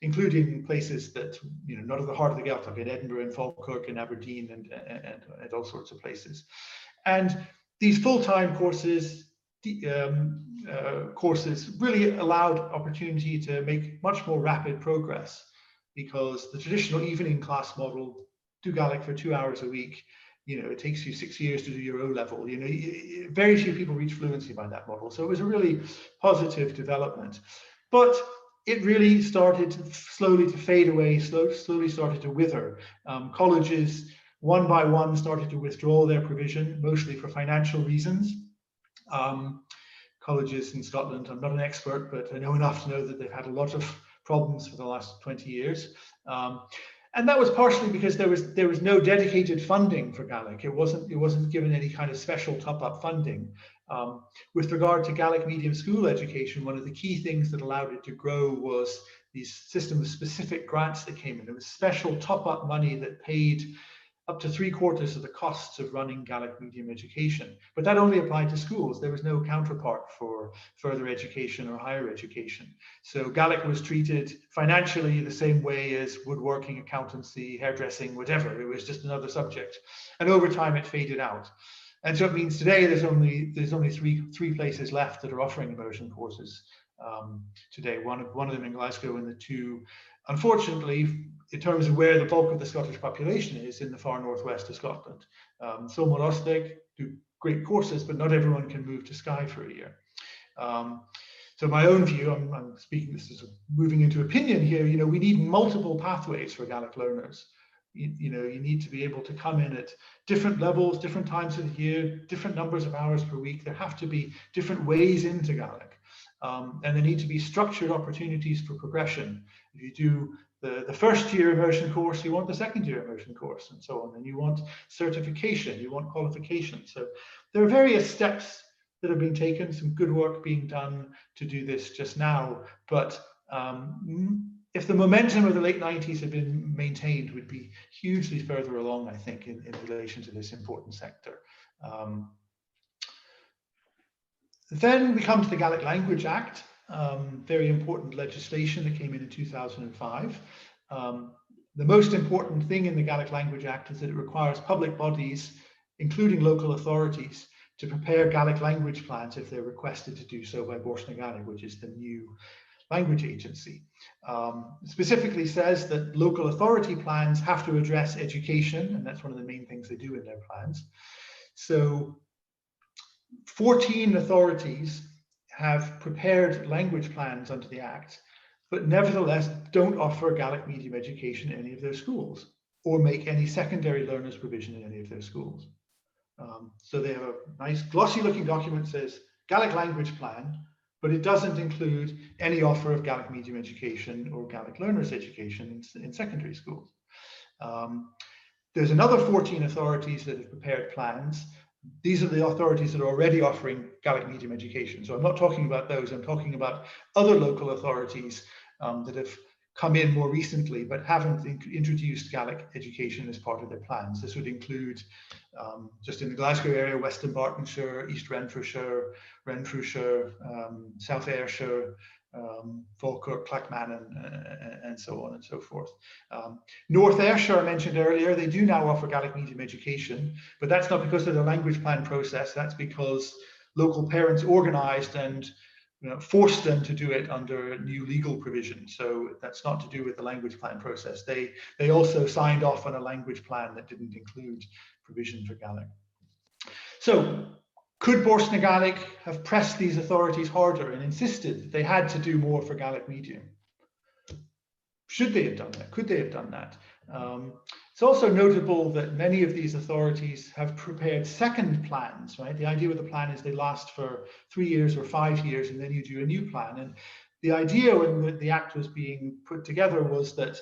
including places that, you know, not at the heart of the Gaeltacht, in Edinburgh and Falkirk and Aberdeen and all sorts of places. And these full-time courses really allowed opportunity to make much more rapid progress, because the traditional evening class model, do Gaelic for 2 hours a week, you know, it takes you 6 years to do your O-level. You know, very few people reach fluency by that model. So it was a really positive development. But it really started slowly to fade away, slowly started to wither. Colleges, one by one, started to withdraw their provision, mostly for financial reasons. Colleges in Scotland, I'm not an expert, but I know enough to know that they've had a lot of problems for the last 20 years. And that was partially because there was no dedicated funding for Gaelic. It wasn't given any kind of special top-up funding. With regard to Gaelic medium school education, one of the key things that allowed it to grow was these system of specific grants that came in. There was special top-up money that paid up to 3/4 of the costs of running Gaelic medium education. But that only applied to schools. There was no counterpart for further education or higher education. So Gaelic was treated financially the same way as woodworking, accountancy, hairdressing, whatever. It was just another subject. And over time it faded out. And so it means today there's only three places left that are offering immersion courses today. One of them in Glasgow, and the two, unfortunately, in terms of where the bulk of the Scottish population is, in the far northwest of Scotland. Thadhail do great courses, but not everyone can move to Skye for a year. So my own view, I'm speaking, this is moving into opinion here, you know, we need multiple pathways for Gaelic learners. You know, you need to be able to come in at different levels, different times of the year, different numbers of hours per week. There have to be different ways into Gaelic. And there need to be structured opportunities for progression. If you do the first year immersion course, you want the second year immersion course, and so on. And you want certification, you want qualification. So there are various steps that have been taken, some good work being done to do this just now. But if the momentum of the late 90s had been maintained, we'd be hugely further along, I think, in relation to this important sector. Then we come to the Gaelic Language Act, very important legislation that came in 2005. The most important thing in the Gaelic Language Act is that it requires public bodies, including local authorities, to prepare Gaelic language plans if they're requested to do so by Bors na Gaeilge, which is the new language agency. Specifically says that local authority plans have to address education, and that's one of the main things they do in their plans. So 14 authorities have prepared language plans under the Act, but nevertheless don't offer Gaelic medium education in any of their schools, or make any secondary learners provision in any of their schools. So they have a nice glossy looking document that says Gaelic language plan, but it doesn't include any offer of Gaelic medium education or Gaelic learners education in secondary schools. There's another 14 authorities that have prepared plans. These are the authorities that are already offering Gaelic medium education. So I'm not talking about those, I'm talking about other local authorities that have come in more recently, but haven't introduced Gaelic education as part of their plans. This would include, just in the Glasgow area, Western Bartonshire, East Renfrewshire, South Ayrshire, Falkirk, Clackmannan, and so on and so forth. North Ayrshire, I mentioned earlier, they do now offer Gaelic medium education, but that's not because of the language plan process. That's because local parents organised and forced them to do it under new legal provision. So that's not to do with the language plan process. They also signed off on a language plan that didn't include provision for Gaelic. So could Bors na Gaeilge have pressed these authorities harder and insisted that they had to do more for Gaelic medium? Should they have done that? Could they have done that? It's also notable that many of these authorities have prepared second plans, right? The idea with the plan is they last for 3 years or 5 years, and then you do a new plan. And the idea when the Act was being put together was that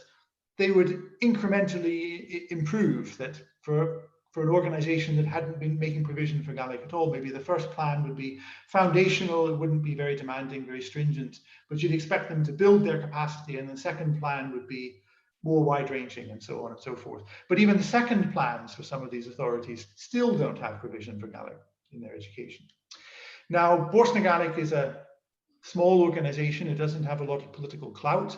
they would incrementally improve, that for for an organization that hadn't been making provision for Gaelic at all. Maybe the first plan would be foundational, it wouldn't be very demanding, very stringent, but you'd expect them to build their capacity, and the second plan would be more wide-ranging and so on and so forth. But even the second plans for some of these authorities still don't have provision for Gaelic in their education. Now, Bors na Gaelic is a small organization. It doesn't have a lot of political clout.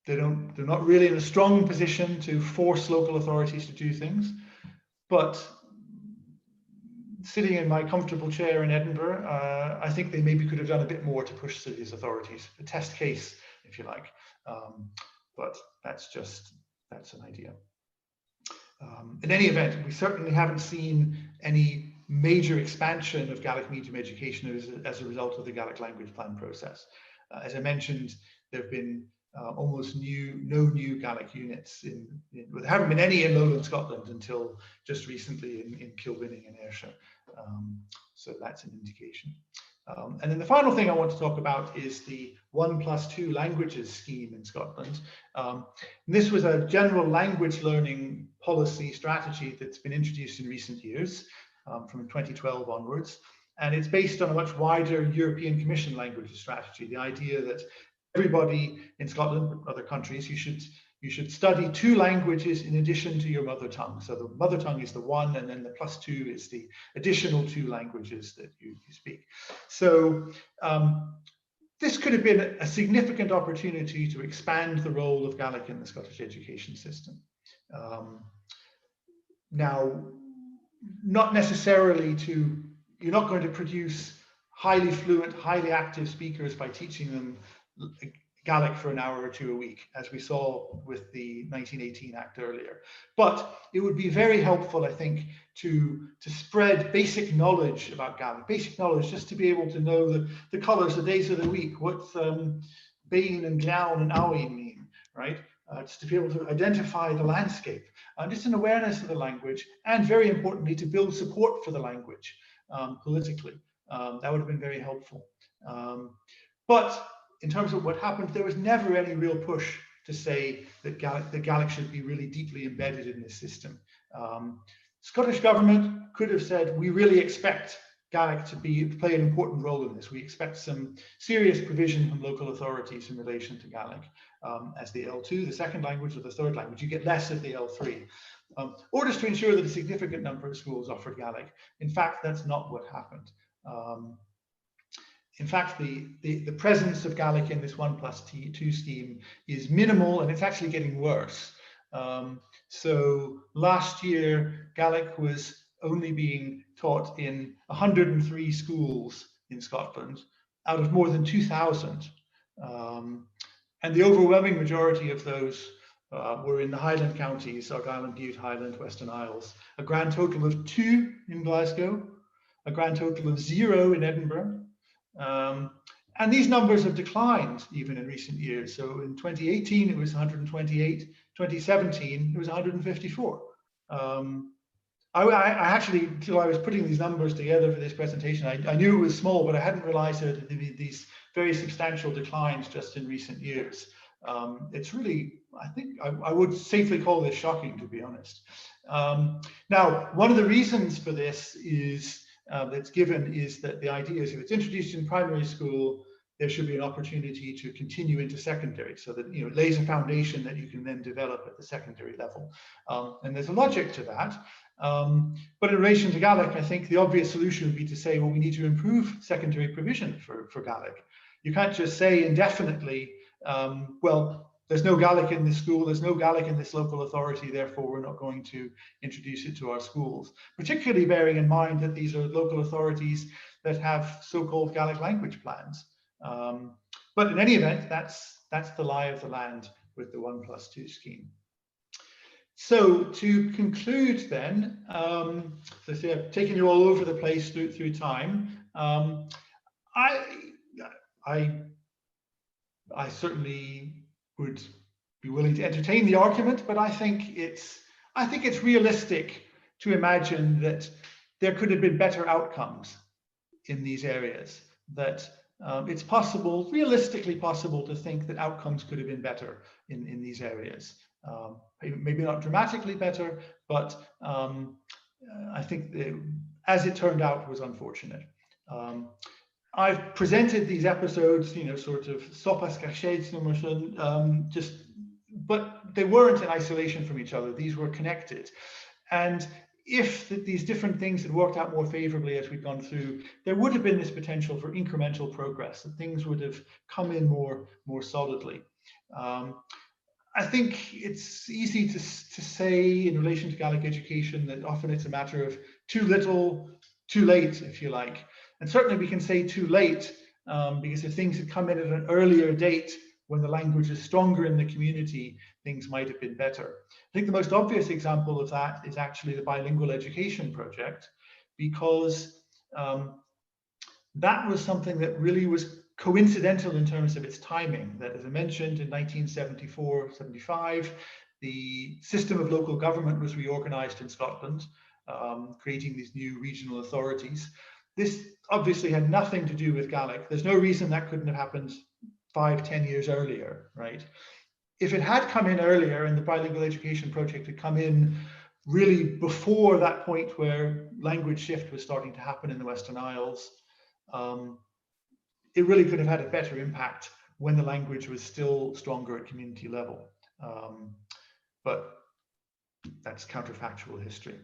They're not really in a strong position to force local authorities to do things. But sitting in my comfortable chair in Edinburgh, I think they maybe could have done a bit more to push these authorities, a test case, if you like. But that's an idea. In any event, we certainly haven't seen any major expansion of Gaelic medium education as a result of the Gaelic Language Plan process. As I mentioned, there have been almost no new Gaelic units. There haven't been any in Lowland Scotland until just recently in Kilwinning and Ayrshire. So that's an indication. And then the final thing I want to talk about is the 1+2 languages scheme in Scotland. This was a general language learning policy strategy that's been introduced in recent years, from 2012 onwards. And it's based on a much wider European Commission languages strategy. The idea that everybody in Scotland, but other countries, you should study 2 languages in addition to your mother tongue. So the mother tongue is the one, and then the +2 is the additional 2 languages that you speak. So this could have been a significant opportunity to expand the role of Gaelic in the Scottish education system. Now, not necessarily you're not going to produce highly fluent, highly active speakers by teaching them Gaelic for an hour or 2 a week, as we saw with the 1918 Act earlier. But it would be very helpful, I think, to spread basic knowledge about Gaelic, basic knowledge just to be able to know the colours, the days of the week, what Bain and Glown and Eilean mean, right? Just to be able to identify the landscape, just an awareness of the language, and very importantly, to build support for the language politically. That would have been very helpful. But in terms of what happened, there was never any real push to say that Gaelic should be really deeply embedded in this system. Scottish government could have said, we really expect Gaelic to play an important role in this. We expect some serious provision from local authorities in relation to Gaelic as the L2, the second language, or the third language. You get less at the L3. Orders to ensure that a significant number of schools offered Gaelic. In fact, that's not what happened. In fact, the presence of Gaelic in this 1+2 scheme is minimal, and it's actually getting worse. So last year, Gaelic was only being taught in 103 schools in Scotland out of more than 2,000. And the overwhelming majority of those were in the Highland counties, Argyll and Bute, Highland, Western Isles. A grand total of 2 in Glasgow, a grand total of 0 in Edinburgh. And these numbers have declined even in recent years. So in 2018, it was 128. 2017, it was 154. I actually, until I was putting these numbers together for this presentation, I knew it was small, but I hadn't realized that there'd be these very substantial declines just in recent years. It's really, I think, I would safely call this shocking, to be honest. Now, one of the reasons for this is that's given is that the idea is if it's introduced in primary school, there should be an opportunity to continue into secondary, so that it lays a foundation that you can then develop at the secondary level. And there's a logic to that. But in relation to Gaelic, I think the obvious solution would be to say, well, we need to improve secondary provision for Gaelic. You can't just say indefinitely, well, there's no Gaelic in this school, there's no Gaelic in this local authority, therefore we're not going to introduce it to our schools. Particularly bearing in mind that these are local authorities that have so-called Gaelic language plans. But in any event, that's the lie of the land with the 1+2 scheme. So to conclude then, so I've taken you all over the place through time. I certainly would be willing to entertain the argument, but I think it's realistic to imagine that there could have been better outcomes in these areas. That it's possible, realistically possible, to think that outcomes could have been better in these areas. Maybe not dramatically better, but I think as it turned out, was unfortunate. I've presented these episodes, sort of sopas cachets, but they weren't in isolation from each other. These were connected. And if these different things had worked out more favorably as we'd gone through, there would have been this potential for incremental progress, that things would have come in more solidly. I think it's easy to say in relation to Gaelic education that often it's a matter of too little, too late, if you like. And certainly we can say too late, because if things had come in at an earlier date, when the language is stronger in the community, things might have been better. I think the most obvious example of that is actually the Bilingual Education Project, because that was something that really was coincidental in terms of its timing. That, as I mentioned, in 1974-75, the system of local government was reorganized in Scotland, creating these new regional authorities. This obviously had nothing to do with Gaelic. There's no reason that couldn't have happened 5-10 years earlier, right? If it had come in earlier and the Bilingual Education Project had come in really before that point where language shift was starting to happen in the Western Isles, it really could have had a better impact when the language was still stronger at community level. But that's counterfactual history.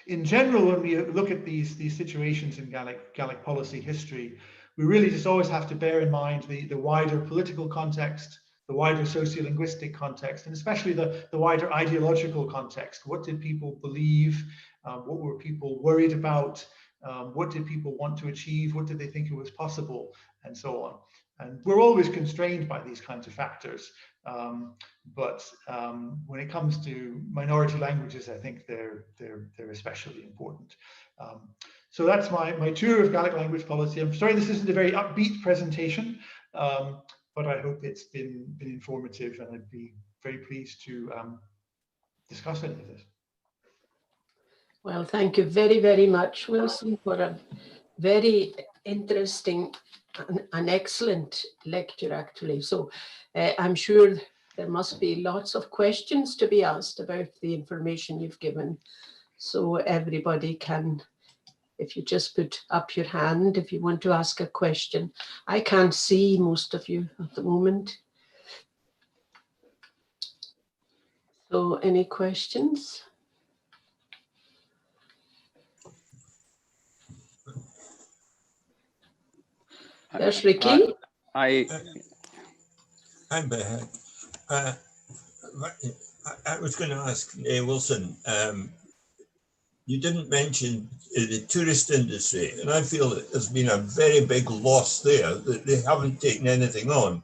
In general, when we look at these situations in Gaelic policy history, we really just always have to bear in mind the wider political context, the wider sociolinguistic context, and especially the wider ideological context. What did people believe? What were people worried about? What did people want to achieve? What did they think it was possible? And so on. And we're always constrained by these kinds of factors. But when it comes to minority languages, I think they're especially important. So that's my tour of Gaelic language policy. I'm sorry this isn't a very upbeat presentation, but I hope it's been informative, and I'd be very pleased to discuss any of this. Well, thank you very, very much, Wilson, for a very interesting and excellent lecture, actually. So I'm sure there must be lots of questions to be asked about the information you've given. So everybody can, if you just put up your hand, if you want to ask a question. I can't see most of you at the moment. So any questions? There's Ricky. I'm back. I was going to ask Wilson, you didn't mention the tourist industry, and I feel that there's been a very big loss there, that they haven't taken anything on. I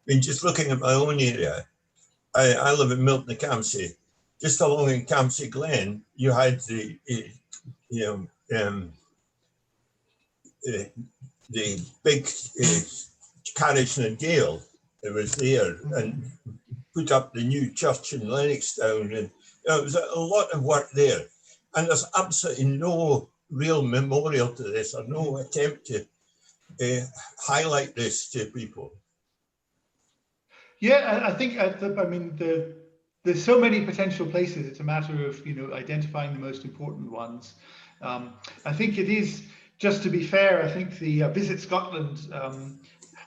mean, just looking at my own area, I live in Milton-Campsie. Just along in Campsie Glen, you had the big carriage and Gael. It was there, and put up the new church in Lennoxtown, and there was a lot of work there. And there's absolutely no real memorial to this, or no attempt to highlight this to people. Yeah, I think there's so many potential places. It's a matter of identifying the most important ones. I think it is, just to be fair, I think the Visit Scotland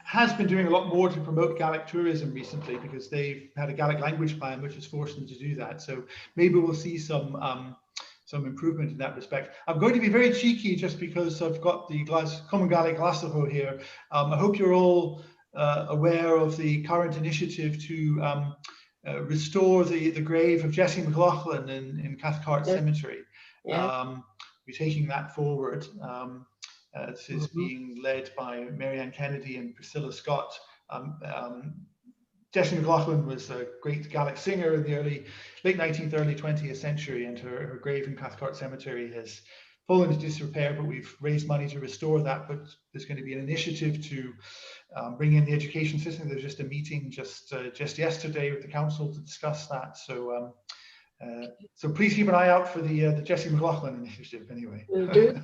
has been doing a lot more to promote Gaelic tourism recently, because they've had a Gaelic language plan which has forced them to do that. So maybe we'll see some improvement in that respect. I'm going to be very cheeky just because I've got the Common Gaelic Glasgow here. I hope you're all aware of the current initiative to restore the grave of Jessie MacLeòid in Cathcart Cemetery. Yeah. We're taking that forward. This is being led by Marianne Kennedy and Priscilla Scott. Jessie MacLeòid was a great Gaelic singer in the late 19th, early 20th century, and her grave in Cathcart Cemetery has fallen into disrepair, but we've raised money to restore that. But there's going to be an initiative to bring in the education system. There's just a meeting just yesterday with the council to discuss that. So so please keep an eye out for the Jessie MacLeòid initiative anyway. Will do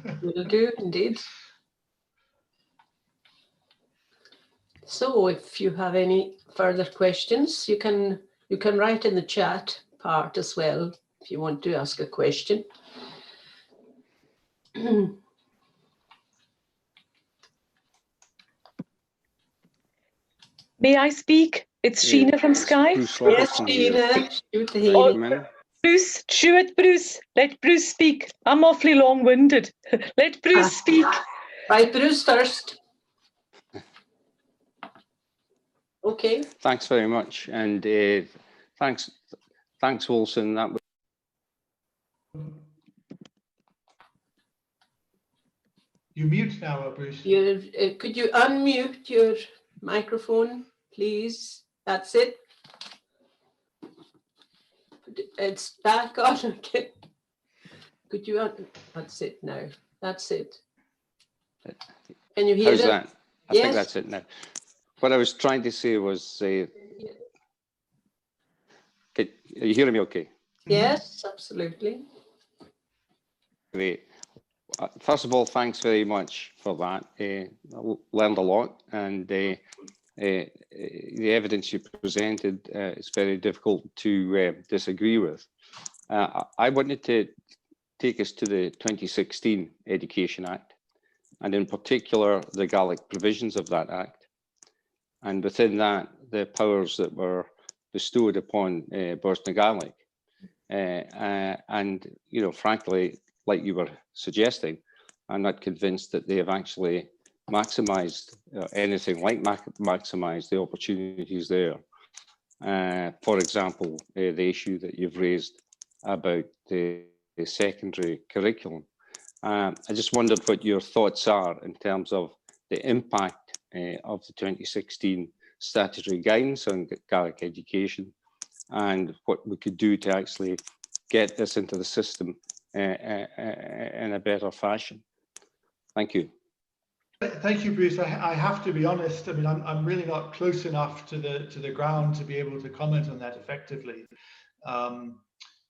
indeed. So if you have any further questions, you can You can write in the chat part as well if you want to ask a question. May I speak? It's Sheena from Sky. Bruce Yes, Robertson here. Sheena. Shoot the Oh, heel. Come in. Bruce, shoot, Bruce. Let Bruce speak. I'm awfully long-winded. Let Bruce speak. Right, Bruce first. Okay. Thanks very much, and thanks, Wilson. That was You mute now, Bruce. Could you unmute your microphone, please? That's it. It's back on again. Could you? That's it now. That's it. Can you hear how's it? that? I Yes. think that's it now. What I was trying to say was, are you hearing me okay? Yes, absolutely. Great. First of all, thanks very much for that. I learned a lot, and the evidence you presented is very difficult to disagree with. I wanted to take us to the 2016 Education Act, and in particular, the Gaelic provisions of that Act. And within that, the powers that were bestowed upon Bors na Gaelic. And, you know, frankly, like you were suggesting, I'm not convinced that they have actually maximized anything like maximized the opportunities there. For example, the issue that you've raised about the secondary curriculum. I just wondered what your thoughts are in terms of the impact of the 2016 statutory guidance on Gaelic education and what we could do to actually get this into the system in a better fashion. Thank you. Thank you, Bruce. I have to be honest. I mean, I'm really not close enough to the ground to be able to comment on that effectively.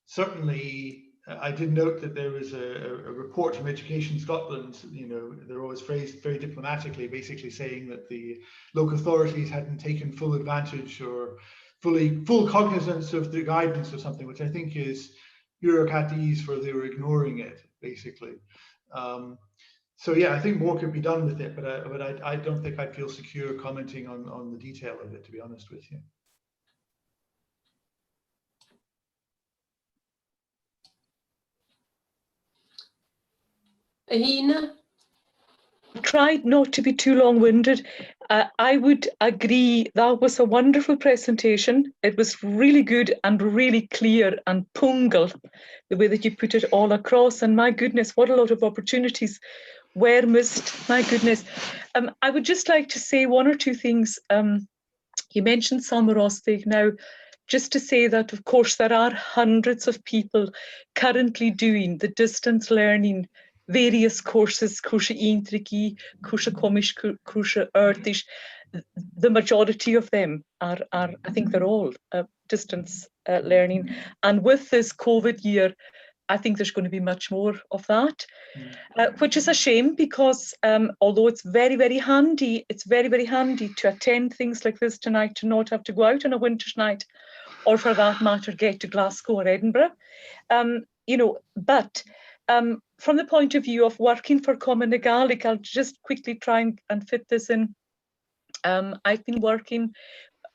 Certainly, I did note that there was a report from Education Scotland. You know, they're always phrased very diplomatically, basically saying that the local authorities hadn't taken full advantage or full cognizance of the guidance or something, which I think is bureaucratese for they were ignoring it, basically. So yeah, I think more could be done with it, but I don't think I'd feel secure commenting on the detail of it, to be honest with you. Ahina? Tried not to be too long-winded. I would agree that was a wonderful presentation. It was really good and really clear and pungal, the way that you put it all across. And my goodness, what a lot of opportunities were missed. My goodness. I would just like to say one or two things. You mentioned Salmarostig. Now, just to say that, of course, there are hundreds of people currently doing the distance learning various courses, cursaichean, cursa comish, cursa urtish. The majority of them are I think they're all distance learning. And with this COVID year, I think there's going to be much more of that, which is a shame because although it's very, very handy, it's very, very handy to attend things like this tonight, to not have to go out on a winter's night, or for that matter, get to Glasgow or Edinburgh. You know, but from the point of view of working for Comunn na Gaelic, I'll just quickly try and fit this in. I've been working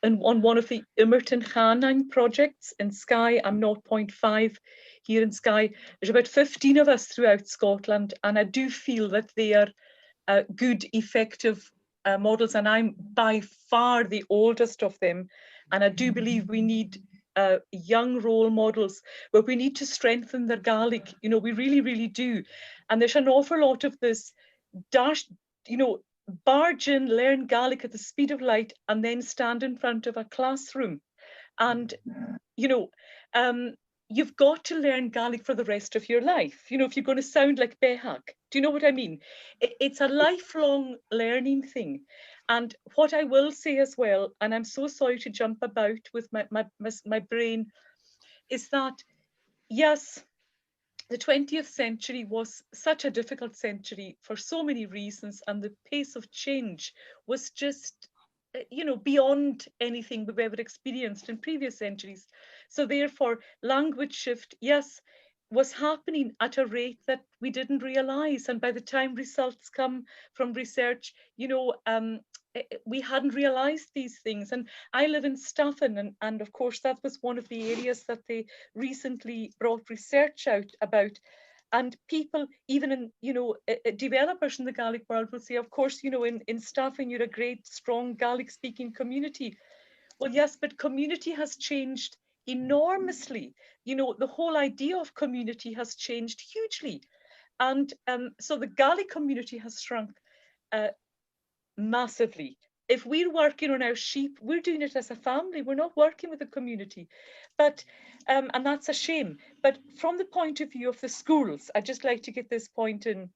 on one of the Imerton Chanine projects in Skye. I'm 0.5 here in Skye. There's about 15 of us throughout Scotland, and I do feel that they are good, effective models, and I'm by far the oldest of them. And I do believe we need young role models, but we need to strengthen their Gaelic. You know, we really, really do. And there's an awful lot of this barge in, learn Gaelic at the speed of light, and then stand in front of a classroom. And, you know, you've got to learn Gaelic for the rest of your life. You know, if you're going to sound like Behak, do you know what I mean? It's a lifelong learning thing. And what I will say as well, and I'm so sorry to jump about with my brain, is that, yes, the 20th century was such a difficult century for so many reasons, and the pace of change was just you know, beyond anything we've ever experienced in previous centuries. So therefore, language shift, yes, was happening at a rate that we didn't realize. And by the time results come from research, you know, we hadn't realized these things. And I live in Staffin, and of course that was one of the areas that they recently brought research out about. And people, even in, you know, developers in the Gaelic world will say, of course, you know, in Staffin you're a great, strong Gaelic speaking community. Well, yes, but community has changed enormously. You know, the whole idea of community has changed hugely. And so the Gaelic community has shrunk massively. If we're working on our sheep, we're doing it as a family. We're not working with a community. But, and that's a shame. But from the point of view of the schools, I'd just like to get this point in.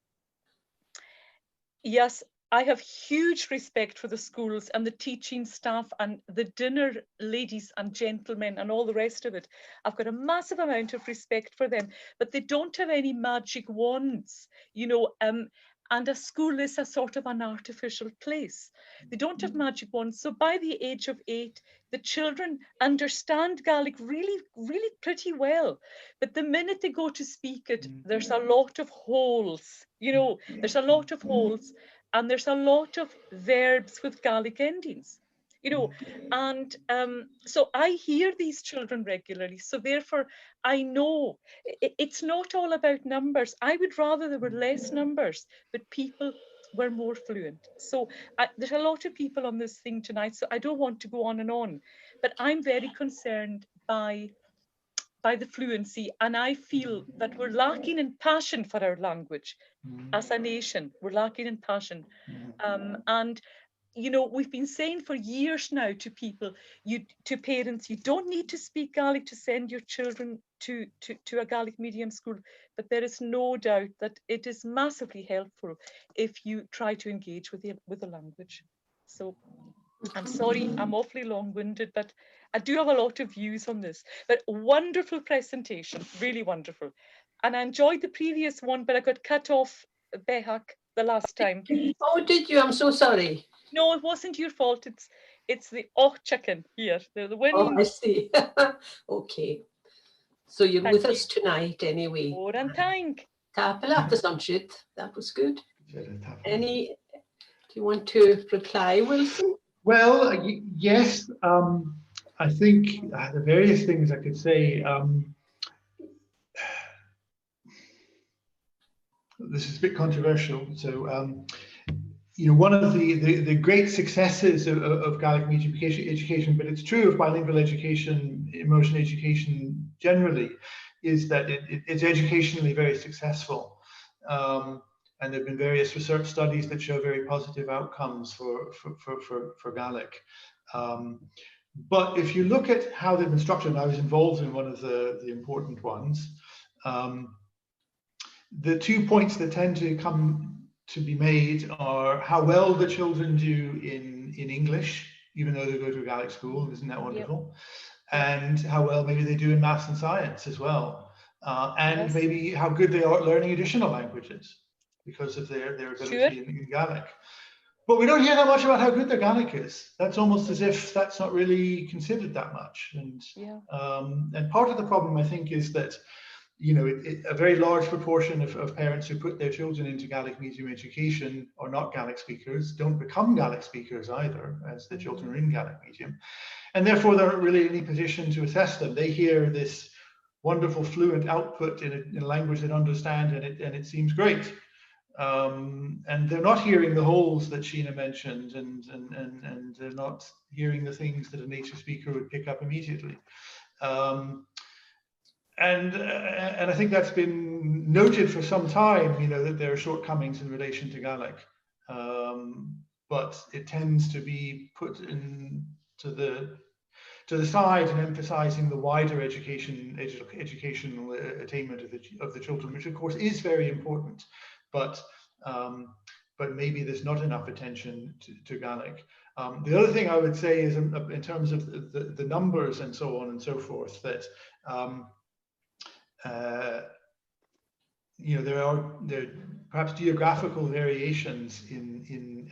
Yes, I have huge respect for the schools and the teaching staff and the dinner ladies and gentlemen and all the rest of it. I've got a massive amount of respect for them, but they don't have any magic wands, you know, and a school is a sort of an artificial place. They don't have magic wands. So by the age of 8, the children understand Gaelic really, really pretty well. But the minute they go to speak it, there's a lot of holes, you know, there's a lot of holes, and there's a lot of verbs with Gaelic endings, you know, and so I hear these children regularly. So therefore, I know it's not all about numbers. I would rather there were less numbers, but people were more fluent. So there's a lot of people on this thing tonight, so I don't want to go on, but I'm very concerned by the fluency, and I feel that we're lacking in passion for our language as a nation. We're lacking in passion, and you know, we've been saying for years now to people, to parents, you don't need to speak Gaelic to send your children to a Gaelic medium school, but there is no doubt that it is massively helpful if you try to engage with the language. So I'm sorry, I'm awfully long-winded, but I do have a lot of views on this. But wonderful presentation, really wonderful. And I enjoyed the previous one, but I got cut off, Behak, the last time. Oh, did you? I'm so sorry. No, it wasn't your fault. It's the chicken here. They're the Oh, winning. I see. Okay. So you're Thank with you. us tonight anyway. Oran tank. That was good. Do you want to reply, Wilson? Well, yes. I think the various things I could say. This is a bit controversial. So, you know, one of the great successes of Gaelic medium education, but it's true of bilingual education, immersion education generally, is that it's educationally very successful. And there have been various research studies that show very positive outcomes for Gaelic. But if you look at how they've been structured, and I was involved in one of the important ones, the 2 points that tend to come to be made are how well the children do in English, even though they go to a Gaelic school. Isn't that wonderful? Yep. And how well maybe they do in maths and science as well. And yes, maybe how good they are at learning additional languages because of their ability in Gaelic. But we don't hear that much about how good their Gaelic is. That's almost as if that's not really considered that much. And part of the problem, I think, is that, you know, a very large proportion of parents who put their children into Gaelic medium education are not Gaelic speakers, don't become Gaelic speakers either, as the children are in Gaelic medium. And therefore, they're not really in any position to assess them. They hear this wonderful fluent output in a language they understand, and it seems great. And they're not hearing the holes that Sheena mentioned, and they're not hearing the things that a native speaker would pick up immediately. And I think that's been noted for some time, you know, that there are shortcomings in relation to Gaelic, but it tends to be put to the side and emphasizing the wider educational attainment of the children, which of course is very important, but maybe there's not enough attention to Gaelic. The other thing I would say is in terms of the numbers and so on and so forth, that you know, there are perhaps geographical variations in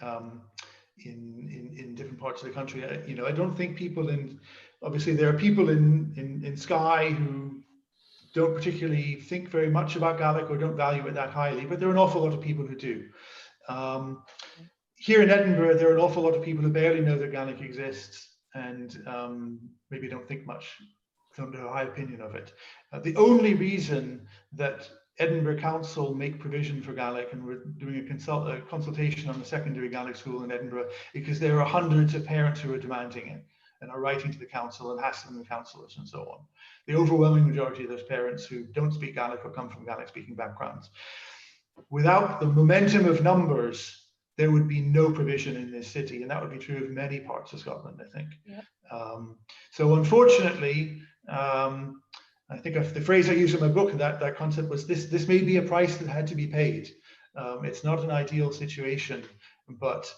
in different parts of the country. You know, I don't think people in, obviously there are people in Skye who don't particularly think very much about Gaelic or don't value it that highly, but there are an awful lot of people who do. Here in Edinburgh, there are an awful lot of people who barely know that Gaelic exists and maybe don't think much, don't have a high opinion of it. The only reason that Edinburgh Council make provision for Gaelic, and we're doing a consultation on the secondary Gaelic school in Edinburgh, because there are hundreds of parents who are demanding it and are writing to the council and hassling the councillors and so on. The overwhelming majority of those parents who don't speak Gaelic or come from Gaelic speaking backgrounds. Without the momentum of numbers, there would be no provision in this city, and that would be true of many parts of Scotland, I think. Yep. So unfortunately, I think the phrase I use in my book, that concept was this may be a price that had to be paid. It's not an ideal situation, but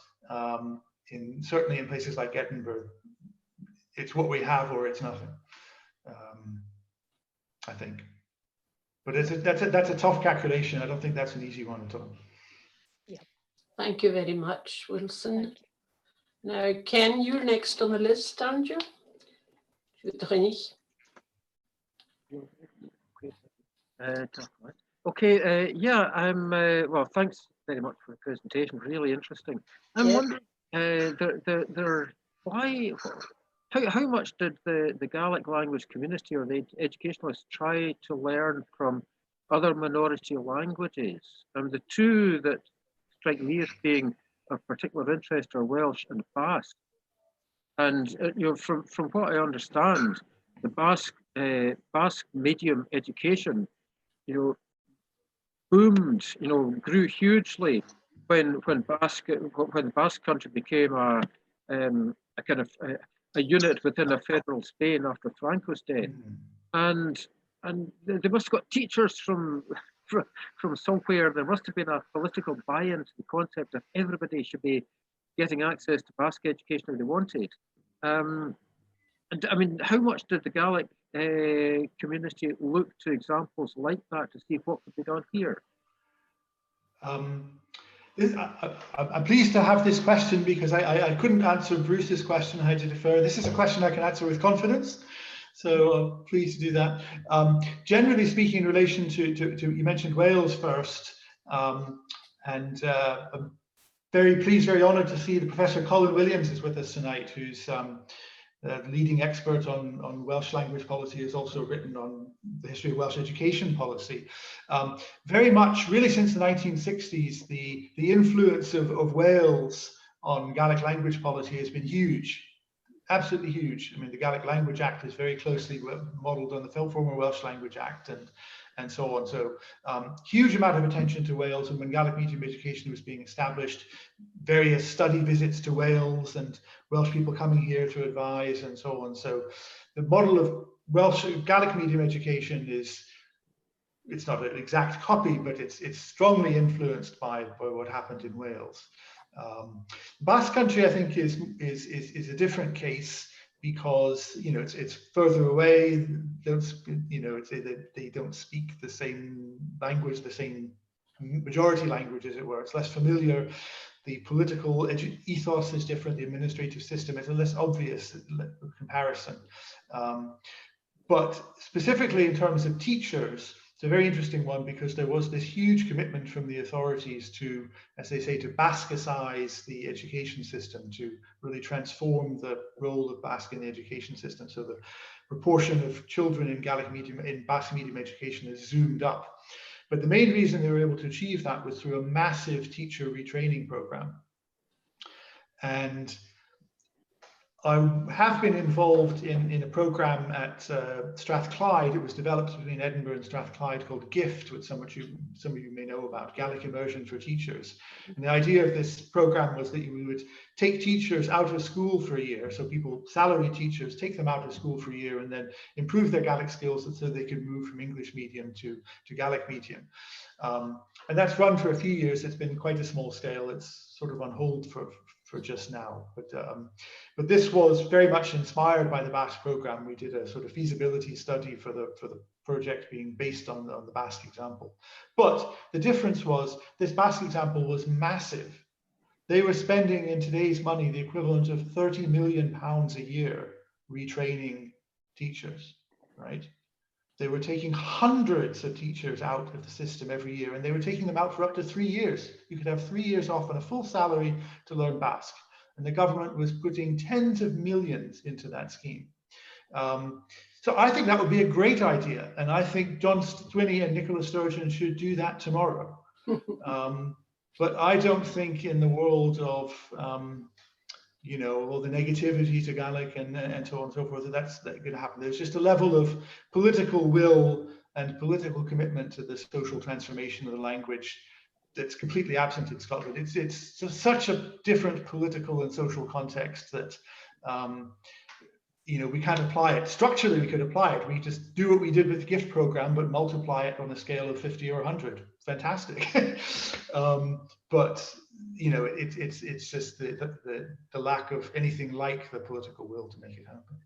certainly in places like Edinburgh, it's what we have or it's nothing, I think. But that's a tough calculation. I don't think that's an easy one at all. Yeah. Thank you very much, Wilson. Now, Ken, you're next on the list, aren't you? Okay, yeah, I'm, well, thanks very much for the presentation, really interesting. I'm wondering, how much did the Gaelic language community or the educationalists try to learn from other minority languages? And the two that strike me as being of particular interest are Welsh and Basque. And you know, from what I understand, the Basque medium education, you know, boomed, you know, grew hugely when the Basque country became a kind of a unit within a federal Spain after Franco's death, and they must have got teachers from somewhere. There must have been a political buy-in to the concept that everybody should be getting access to Basque education if they wanted. And I mean, how much did the Gaelic community look to examples like that to see what could be done here? I'm pleased to have this question because I couldn't answer Bruce's question. I had to defer. This is a question I can answer with confidence, so I'm pleased to do that. Generally speaking, in relation to you mentioned Wales first, and I'm very pleased, very honoured to see that Professor Colin Williams is with us tonight, who's the leading expert on Welsh language policy, has also written on the history of Welsh education policy. Very much, really since the 1960s, the influence of Wales on Gaelic language policy has been huge, absolutely huge. I mean, the Gaelic Language Act is very closely modelled on the former Welsh Language Act and so on. So huge amount of attention to Wales, and when Gaelic medium education was being established, various study visits to Wales and Welsh people coming here to advise and so on. So the model of Welsh Gaelic medium education it's not an exact copy, but it's strongly influenced by what happened in Wales. Basque Country, I think, is a different case because, you know, it's further away. They don't speak the same language, the same majority language, as it were. It's less familiar. The political ethos is different. The administrative system is a less obvious comparison. But specifically in terms of teachers, it's a very interesting one because there was this huge commitment from the authorities to, as they say, to Basquicize the education system, to really transform the role of Basque in the education system. So the proportion of children in Gaelic medium, in Basque medium education is zoomed up. But the main reason they were able to achieve that was through a massive teacher retraining program. And I have been involved in a program at Strathclyde. It was developed between Edinburgh and Strathclyde called GIFT, which some of you may know about, Gaelic Immersion for Teachers. And the idea of this program was that we would take teachers out of school for a year. So people, salaried teachers, take them out of school for a year and then improve their Gaelic skills so they could move from English medium to Gaelic medium. And that's run for a few years. It's been quite a small scale. It's sort of on hold for just now, but this was very much inspired by the Basque program. We did a sort of feasibility study for the project being based on the Basque example. But the difference was this Basque example was massive. They were spending in today's money the equivalent of £30 million a year retraining teachers, right? They were taking hundreds of teachers out of the system every year, and they were taking them out for up to 3 years. You could have 3 years off on a full salary to learn Basque. And the government was putting tens of millions into that scheme. So I think that would be a great idea. And I think John Swinney and Nicola Sturgeon should do that tomorrow. But I don't think in the world of, you know, all the negativity to Gaelic and so on and so forth, that's going to happen. There's just a level of political will and political commitment to the social transformation of the language that's completely absent in Scotland. It's just such a different political and social context that, you know, we can't apply it. Structurally, we could apply it. We just do what we did with the gift program, but multiply it on a scale of 50 or 100. Fantastic. But you know, it's just the lack of anything like the political will to make it happen.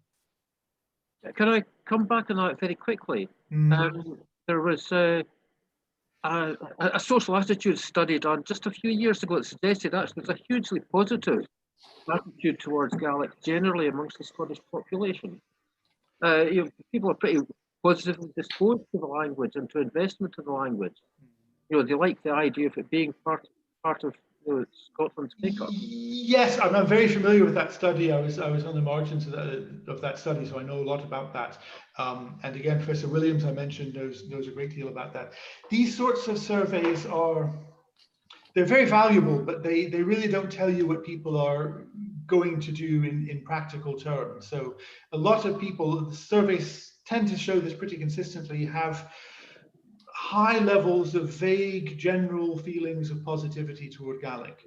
Can I come back on that very quickly? There was a social attitude study done just a few years ago that suggested actually there's a hugely positive attitude towards Gaelic generally amongst the Scottish population. You know, people are pretty positively disposed to the language and to investment in the language. You know, they like the idea of it being part of, you know, Scotland's makeup. Yes, I'm very familiar with that study. I was on the margins of that study, so I know a lot about that. And again, Professor Williams, I mentioned, knows a great deal about that. These sorts of surveys they're very valuable, but they really don't tell you what people are going to do in practical terms. So a lot of people, the surveys tend to show this pretty consistently, have high levels of vague general feelings of positivity toward Gaelic,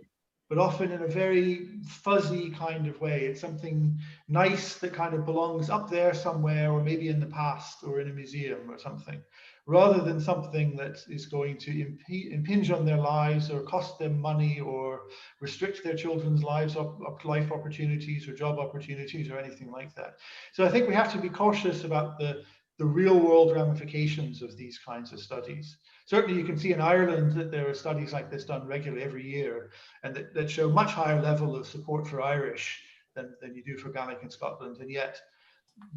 but often in a very fuzzy kind of way. It's something nice that kind of belongs up there somewhere, or maybe in the past, or in a museum or something, rather than something that is going to impinge on their lives or cost them money or restrict their children's life opportunities or job opportunities or anything like that. So I think we have to be cautious about the real world ramifications of these kinds of studies. Certainly you can see in Ireland that there are studies like this done regularly every year, and that show much higher level of support for Irish than you do for Gaelic in Scotland. And yet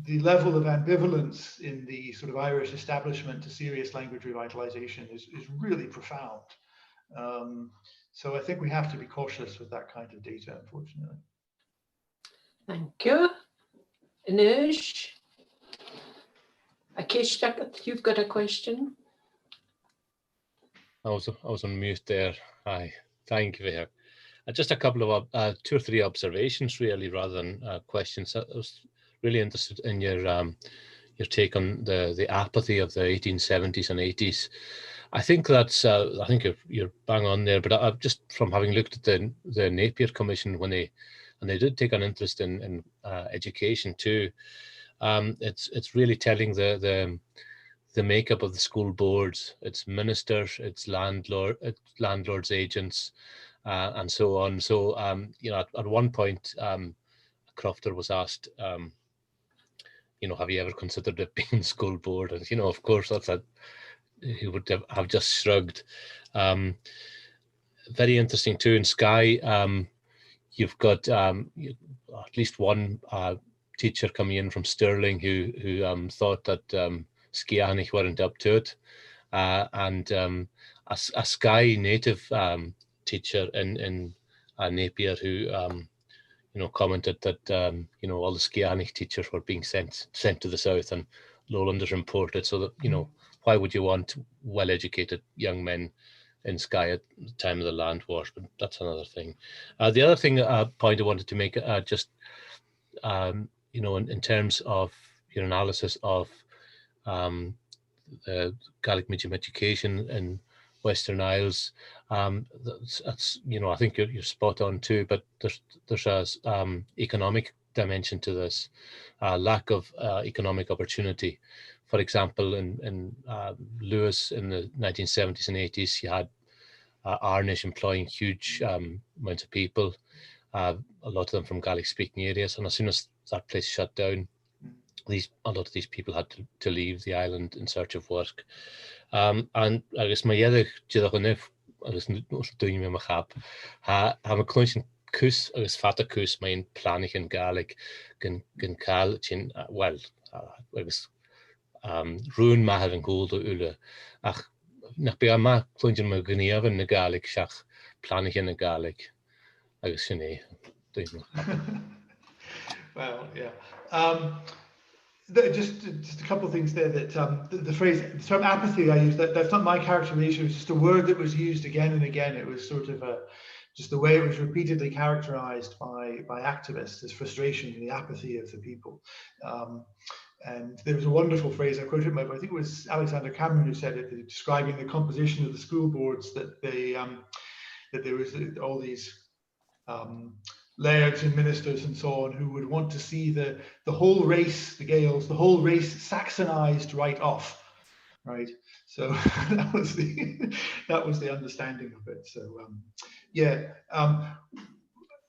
the level of ambivalence in the sort of Irish establishment to serious language revitalization is really profound. So I think we have to be cautious with that kind of data, unfortunately. Thank you. Inej, Akishtak, you've got a question? I was on mute there. Hi, thank you. Just a couple of 2 or 3 observations, really, rather than questions. I was really interested in your take on the apathy of the 1870s and 80s. I think that's I think you're bang on there. But I've just, from having looked at the Napier Commission, when they did take an interest in education too. It's really telling the makeup of the school boards, its ministers, its landlords, agents, and so on. So you know, at one point, Crofter was asked, you know, have you ever considered it being school board? And you know, of course, he would have just shrugged. Very interesting too in Skye. You've got at least one teacher coming in from Stirling who thought that Scianic weren't up to it, and a Skye native teacher in Napier who you know, commented that you know, all the Scianic teachers were being sent to the south and Lowlanders imported, so that, you know, why would you want well-educated young men in Skye at the time of the land wars? But that's another thing. The other thing point I wanted to make, just you know, in terms of your analysis of the Gaelic medium education in Western Isles, that's, you know, I think you're spot on too. But there's a economic dimension to this, lack of economic opportunity. For example, in Lewis in the 1970s and 80s, you had Arnish employing huge amounts of people, a lot of them from Gaelic-speaking areas, and as soon as that place shut down, a lot of these people had to leave the island in search of work. And I guess my other agus dúine me chap. Ha me clúin cús agus fata cús main planich in Gaelic gan cael sin, well, agus rún mahad an gúil do ule. Ach, nach be ma clúin me gníomh na Gaelic seach planich in na Gaelic. Agus sin é, dúine me chap. Well, yeah. Just a couple of things there that the term apathy I used, that's not my characterization, it was just a word that was used again and again. It was sort of just the way it was repeatedly characterized by activists as frustration and the apathy of the people. And there was a wonderful phrase, I quoted it, I think it was Alexander Cameron who said it, describing the composition of the school boards, that that there was all these lairds and ministers and so on who would want to see the whole race, the Gaels, the whole race Saxonized right off, right? So that was the understanding of it. So yeah,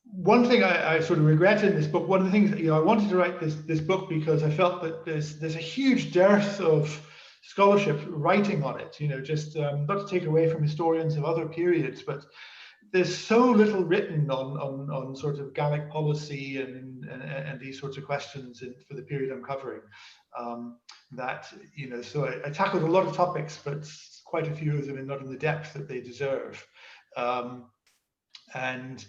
one thing I sort of regret in this book, one of the things, I wanted to write this book because I felt that there's a huge dearth of scholarship writing on it, just not to take away from historians of other periods, but there's so little written on sort of Gaelic policy and these sorts of questions for the period I'm covering, that, so I tackled a lot of topics, but quite a few of them are not in the depth that they deserve. And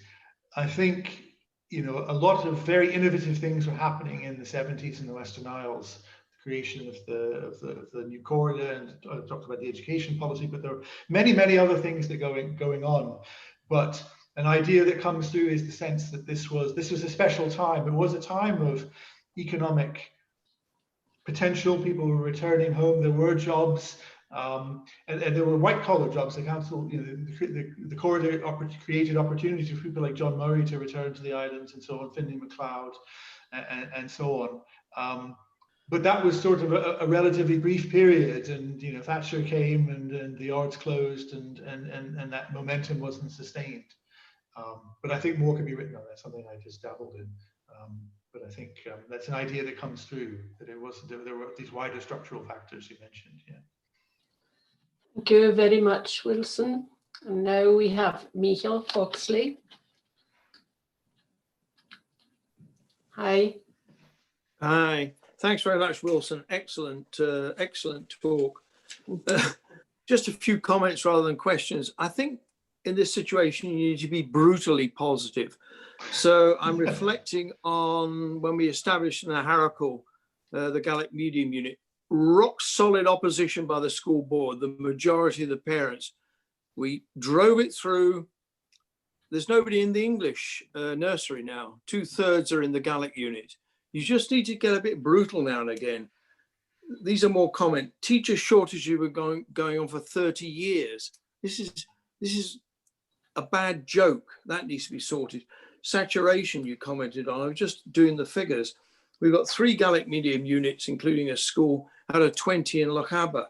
I think, a lot of very innovative things were happening in the 70s in the Western Isles. The creation of the new Comhairle, and I talked about the education policy, but there are many, many other things that going on. But an idea that comes through is the sense that this was a special time. It was a time of economic potential. People were returning home. There were jobs, and there were white-collar jobs. The council, the Comhairle created opportunities for people like John Murray to return to the islands and so on, Finlay MacLeòid, and so on. But that was sort of a relatively brief period, and Thatcher came, and the arts closed, and that momentum wasn't sustained. But I think more could be written on that. Something I just dabbled in. But I think that's an idea that comes through, that there were these wider structural factors you mentioned. Yeah. Thank you very much, Wilson. And now we have Michael Foxley. Hi. Hi. Thanks very much, Wilson. Excellent, excellent talk. Just a few comments rather than questions. I think in this situation, you need to be brutally positive. So I'm reflecting on when we established in the Harricle, the Gaelic-medium unit, rock solid opposition by the school board, the majority of the parents. We drove it through. There's nobody in the English nursery now. 2/3 are in the Gaelic unit. You just need to get a bit brutal now and again. These are more common. Teacher shortages were going on for 30 years. This is a bad joke. That needs to be sorted. Saturation you commented on. I was just doing the figures. We've got 3 Gaelic medium units, including a school out of 20 in Lochaba.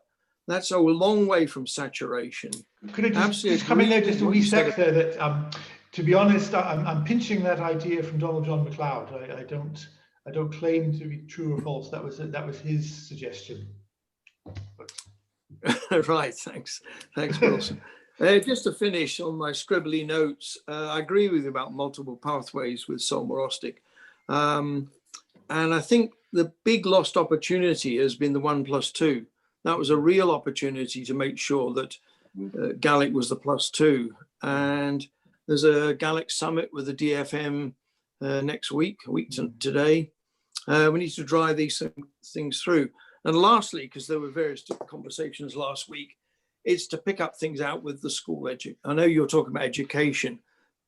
That's a long way from saturation. Could I just come in there just a wee sec there that, to be honest, I'm pinching that idea from Donald John MacLeod. I don't claim to be true or false. That was his suggestion. Right, thanks, Wilson. Just to finish on my scribbly notes, I agree with you about multiple pathways with Solmarostic. And I think the big lost opportunity has been the 1+2. That was a real opportunity to make sure that Gaelic was the +2. And there's a Gaelic summit with the DFM next week, a week today. We need to drive these things through. And lastly, because there were various conversations last week, it's to pick up things out with the school I know you're talking about education,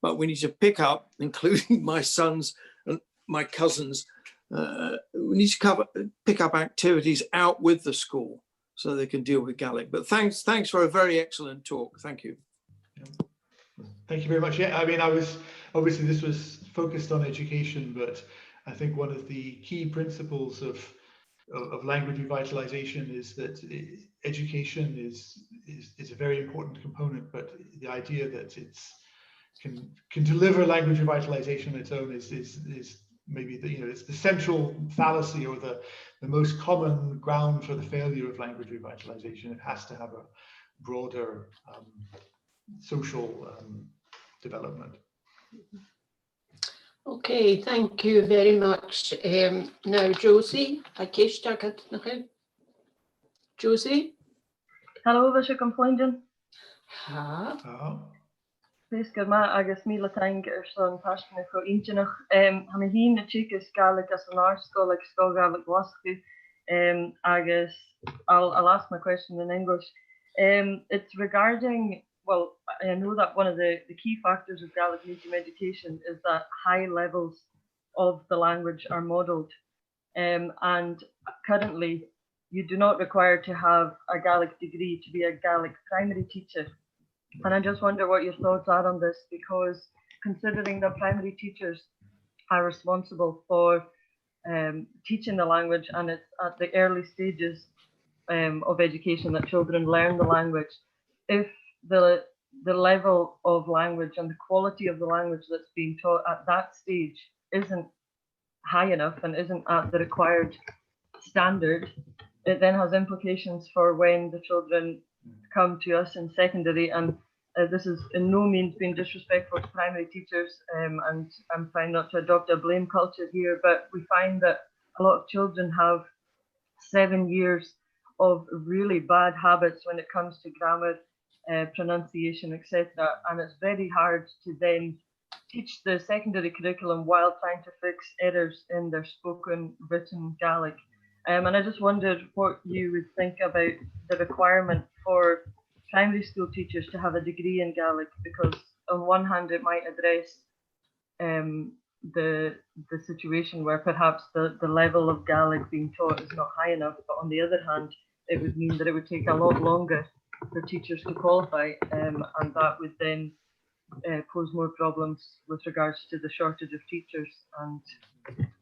but we need to pick up, including my sons and my cousins, we need to pick up activities out with the school so they can deal with Gaelic. But thanks for a very excellent talk. Thank you. Thank you very much. Yeah, I mean, obviously this was focused on education, but I think one of the key principles of language revitalization is that education is a very important component, but the idea that it's can deliver language revitalization on its own is maybe it's the central fallacy or the most common ground for the failure of language revitalization. It has to have a broader social development. Okay, thank you very much. Now, Josie, Josie? Hello, Bishop Complained. Ha. Please ma agus míle thank ar son passionate for Inchinach. Ha me hín na chikas Gaelic as an art school like school Gaelic Wasku. Agus I'll ask my question in English. It's regarding, well, I know that one of the key factors of Gaelic medium education is that high levels of the language are modelled. And currently, you do not require to have a Gaelic degree to be a Gaelic primary teacher. And I just wonder what your thoughts are on this, because considering that primary teachers are responsible for teaching the language, and it's at the early stages of education that children learn the language, if the level of language and the quality of the language that's being taught at that stage isn't high enough and isn't at the required standard, it then has implications for when the children come to us in secondary. And this is in no means being disrespectful to primary teachers, and I'm trying not to adopt a blame culture here, but we find that a lot of children have 7 years of really bad habits when it comes to grammar, pronunciation, etc. And it's very hard to then teach the secondary curriculum while trying to fix errors in their spoken, written Gaelic. And I just wondered what you would think about the requirement for primary school teachers to have a degree in Gaelic, because on one hand it might address the situation where perhaps the level of Gaelic being taught is not high enough, but on the other hand it would mean that it would take a lot longer for teachers to qualify, and that would then pose more problems with regards to the shortage of teachers and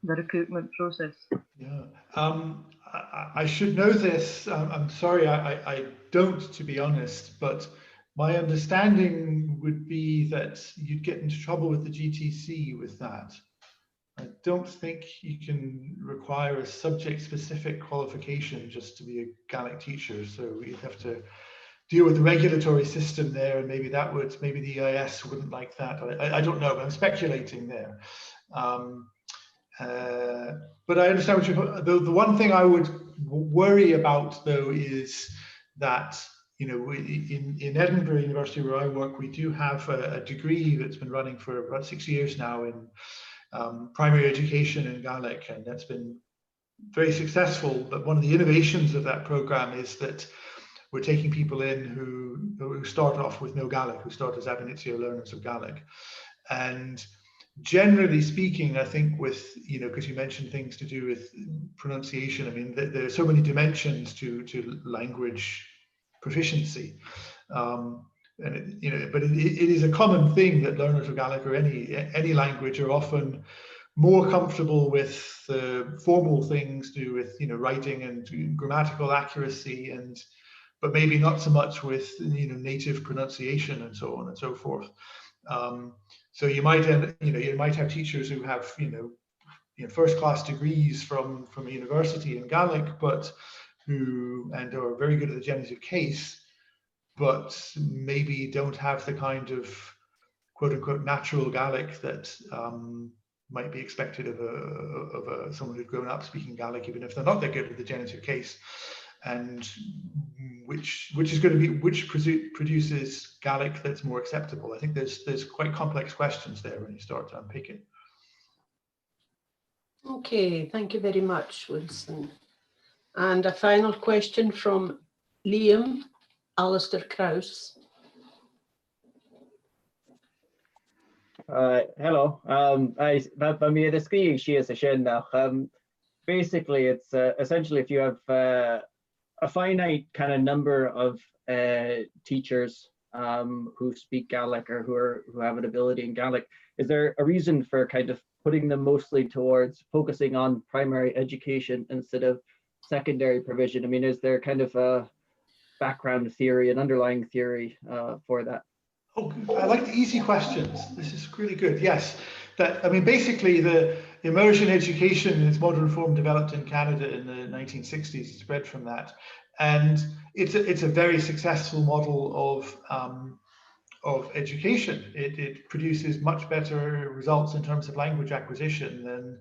the recruitment process. Yeah, I should know this. I'm sorry, I don't, to be honest, but my understanding would be that you'd get into trouble with the GTC with that. I don't think you can require a subject-specific qualification just to be a Gaelic teacher, so you'd have to deal with the regulatory system there, and maybe the EIS wouldn't like that. I don't know, but I'm speculating there. But I understand what you're. The one thing I would worry about, though, is that, you know, in Edinburgh University, where I work, we do have a degree that's been running for about 6 years now in primary education in Gaelic, and that's been very successful. But one of the innovations of that program is that we're taking people in who start off with no Gaelic, who start as ab initio learners of Gaelic. And generally speaking, I think with, you know, because you mentioned things to do with pronunciation, I mean, there are so many dimensions to language proficiency. And you know, but it is a common thing that learners of Gaelic or any language are often more comfortable with formal things to do with, you know, writing and grammatical accuracy, but maybe not so much with, you know, native pronunciation and so on and so forth. So you might have teachers who have, you know, first-class degrees from a university in Gaelic, but who are very good at the genitive case, but maybe don't have the kind of quote-unquote natural Gaelic that might be expected of someone who's grown up speaking Gaelic, even if they're not that good at the genitive case, and which produces Gaelic that's more acceptable. I think there's quite complex questions there when you start to unpick it. Okay, thank you very much, Wilson. And a final question from Liam Alistair Krause. Hello. Basically, it's essentially if you have a finite kind of number of teachers who speak Gaelic or who have an ability in Gaelic, is there a reason for kind of putting them mostly towards focusing on primary education instead of secondary provision? I mean, is there kind of a background theory, an underlying theory for that? Oh, I like the easy questions. This is really good. Yes, basically the immersion education in its modern form developed in Canada in the 1960s. It spread from that, and it's a very successful model education. It produces much better results in terms of language acquisition than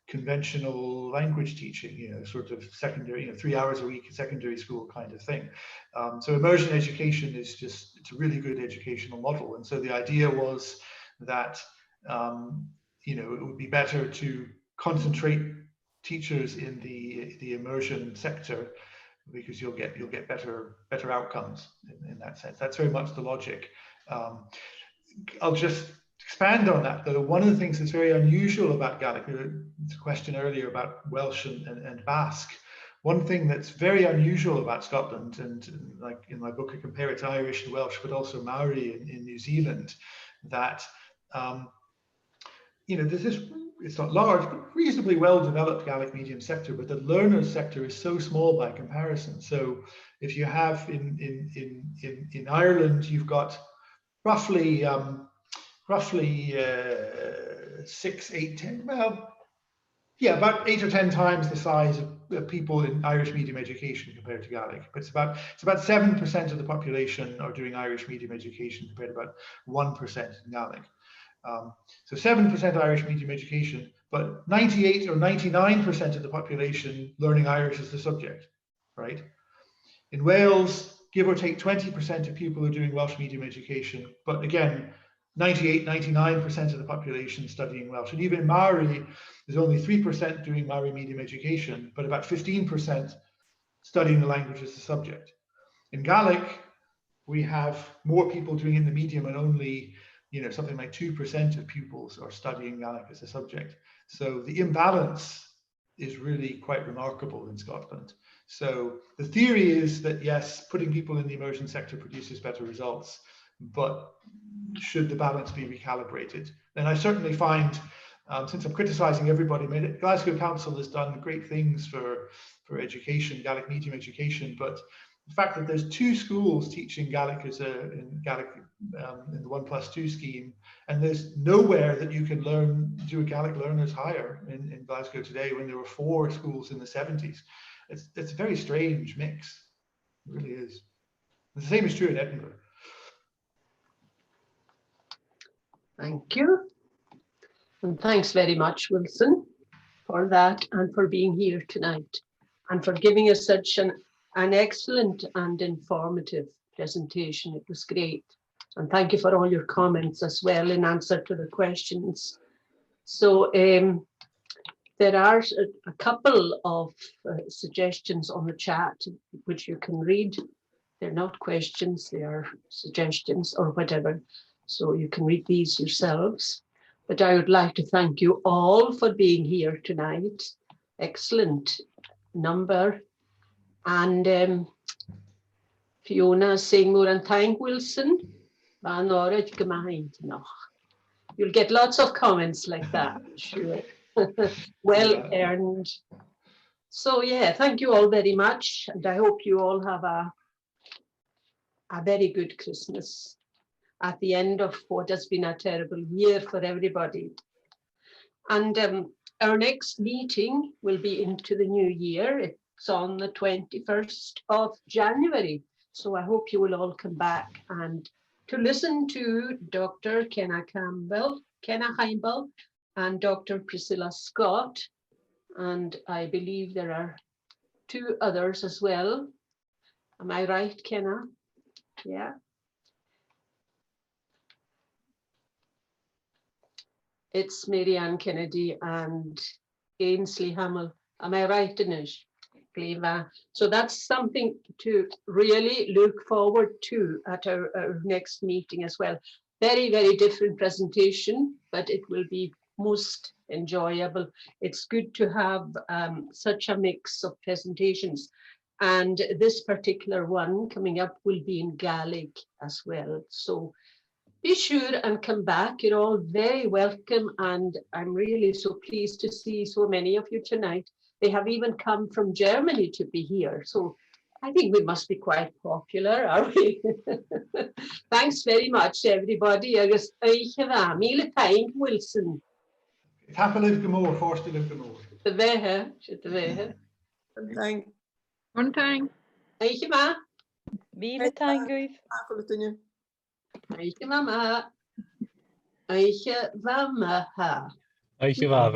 conventional language teaching, you know, sort of secondary, 3 hours a week in secondary school kind of thing. So immersion education is just, it's a really good educational model. And so the idea was that, you know, it would be better to concentrate teachers in the immersion sector, because you'll get better outcomes in that sense. That's very much the logic. I'll just expand on that, though. One of the things that's very unusual about Gaelic, there was a question earlier about Welsh and Basque. One thing that's very unusual about Scotland, and like in my book I compare it to Irish and Welsh, but also Maori in New Zealand, that you know, this is, it's not large, but reasonably well developed Gaelic medium sector, but the learners sector is so small by comparison. So if you have in Ireland, you've got roughly 6, 8, 10, well, yeah, about 8 or 10 times the size of people in Irish medium education compared to Gaelic. But it's about 7% of the population are doing Irish medium education compared to about 1% in Gaelic. So 7% Irish medium education, but 98 or 99% of the population learning Irish as the subject, right? In Wales, give or take 20% of people are doing Welsh medium education, but again, 98, 99% of the population studying Welsh. And even in Maori, there's only 3% doing Maori medium education, but about 15% studying the language as the subject. In Gaelic, we have more people doing it in the medium, and only, you know, something like 2% of pupils are studying Gaelic as a subject. So the imbalance is really quite remarkable in Scotland. So the theory is that, yes, putting people in the immersion sector produces better results, but should the balance be recalibrated? And I certainly find, since I'm criticizing everybody, Glasgow Council has done great things for education, Gaelic medium education, but the fact that there's 2 schools teaching Gaelic as in the 1+2 scheme, and there's nowhere that you can do a Gaelic learners hire in Glasgow today, when there were 4 schools in the 70s. It's a very strange mix. It really is. The same is true in Edinburgh. Thank you. And thanks very much, Wilson, for that, and for being here tonight, and for giving us such an excellent and informative presentation. It was great. And thank you for all your comments as well in answer to the questions. So there are a couple of suggestions on the chat, which you can read. They're not questions, they are suggestions or whatever. So you can read these yourselves. But I would like to thank you all for being here tonight. Excellent number. And Fiona Seymour and thank Wilson. You'll get lots of comments like that, sure. Well earned. So yeah, thank you all very much. And I hope you all have a very good Christmas at the end of what has been a terrible year for everybody. And our next meeting will be into the new year. It's on the 21st of January. So I hope you will all come back and to listen to Dr. Kenna Heimbel and Dr. Priscilla Scott. And I believe there are 2 others as well. Am I right, Kenna? Yeah. It's Marianne Kennedy and Ainsley Hamill. Am I right, Dinesh? So that's something to really look forward to at our next meeting as well. Very, very different presentation, but it will be most enjoyable. It's good to have such a mix of presentations. And this particular one coming up will be in Gaelic as well. So be sure and come back. You're all very welcome. And I'm really so pleased to see so many of you tonight. They have even come from Germany to be here. So I think we must be quite popular, are we? Thanks very much, everybody. Agus Míle thank Wilson. Tapalib Gamor, Forstalib Gamor. The Vehe, the Vehe. Thank. One time. Thank you, Ma. Míle thank you. Eiche mama. Eiche vama ha. Eiche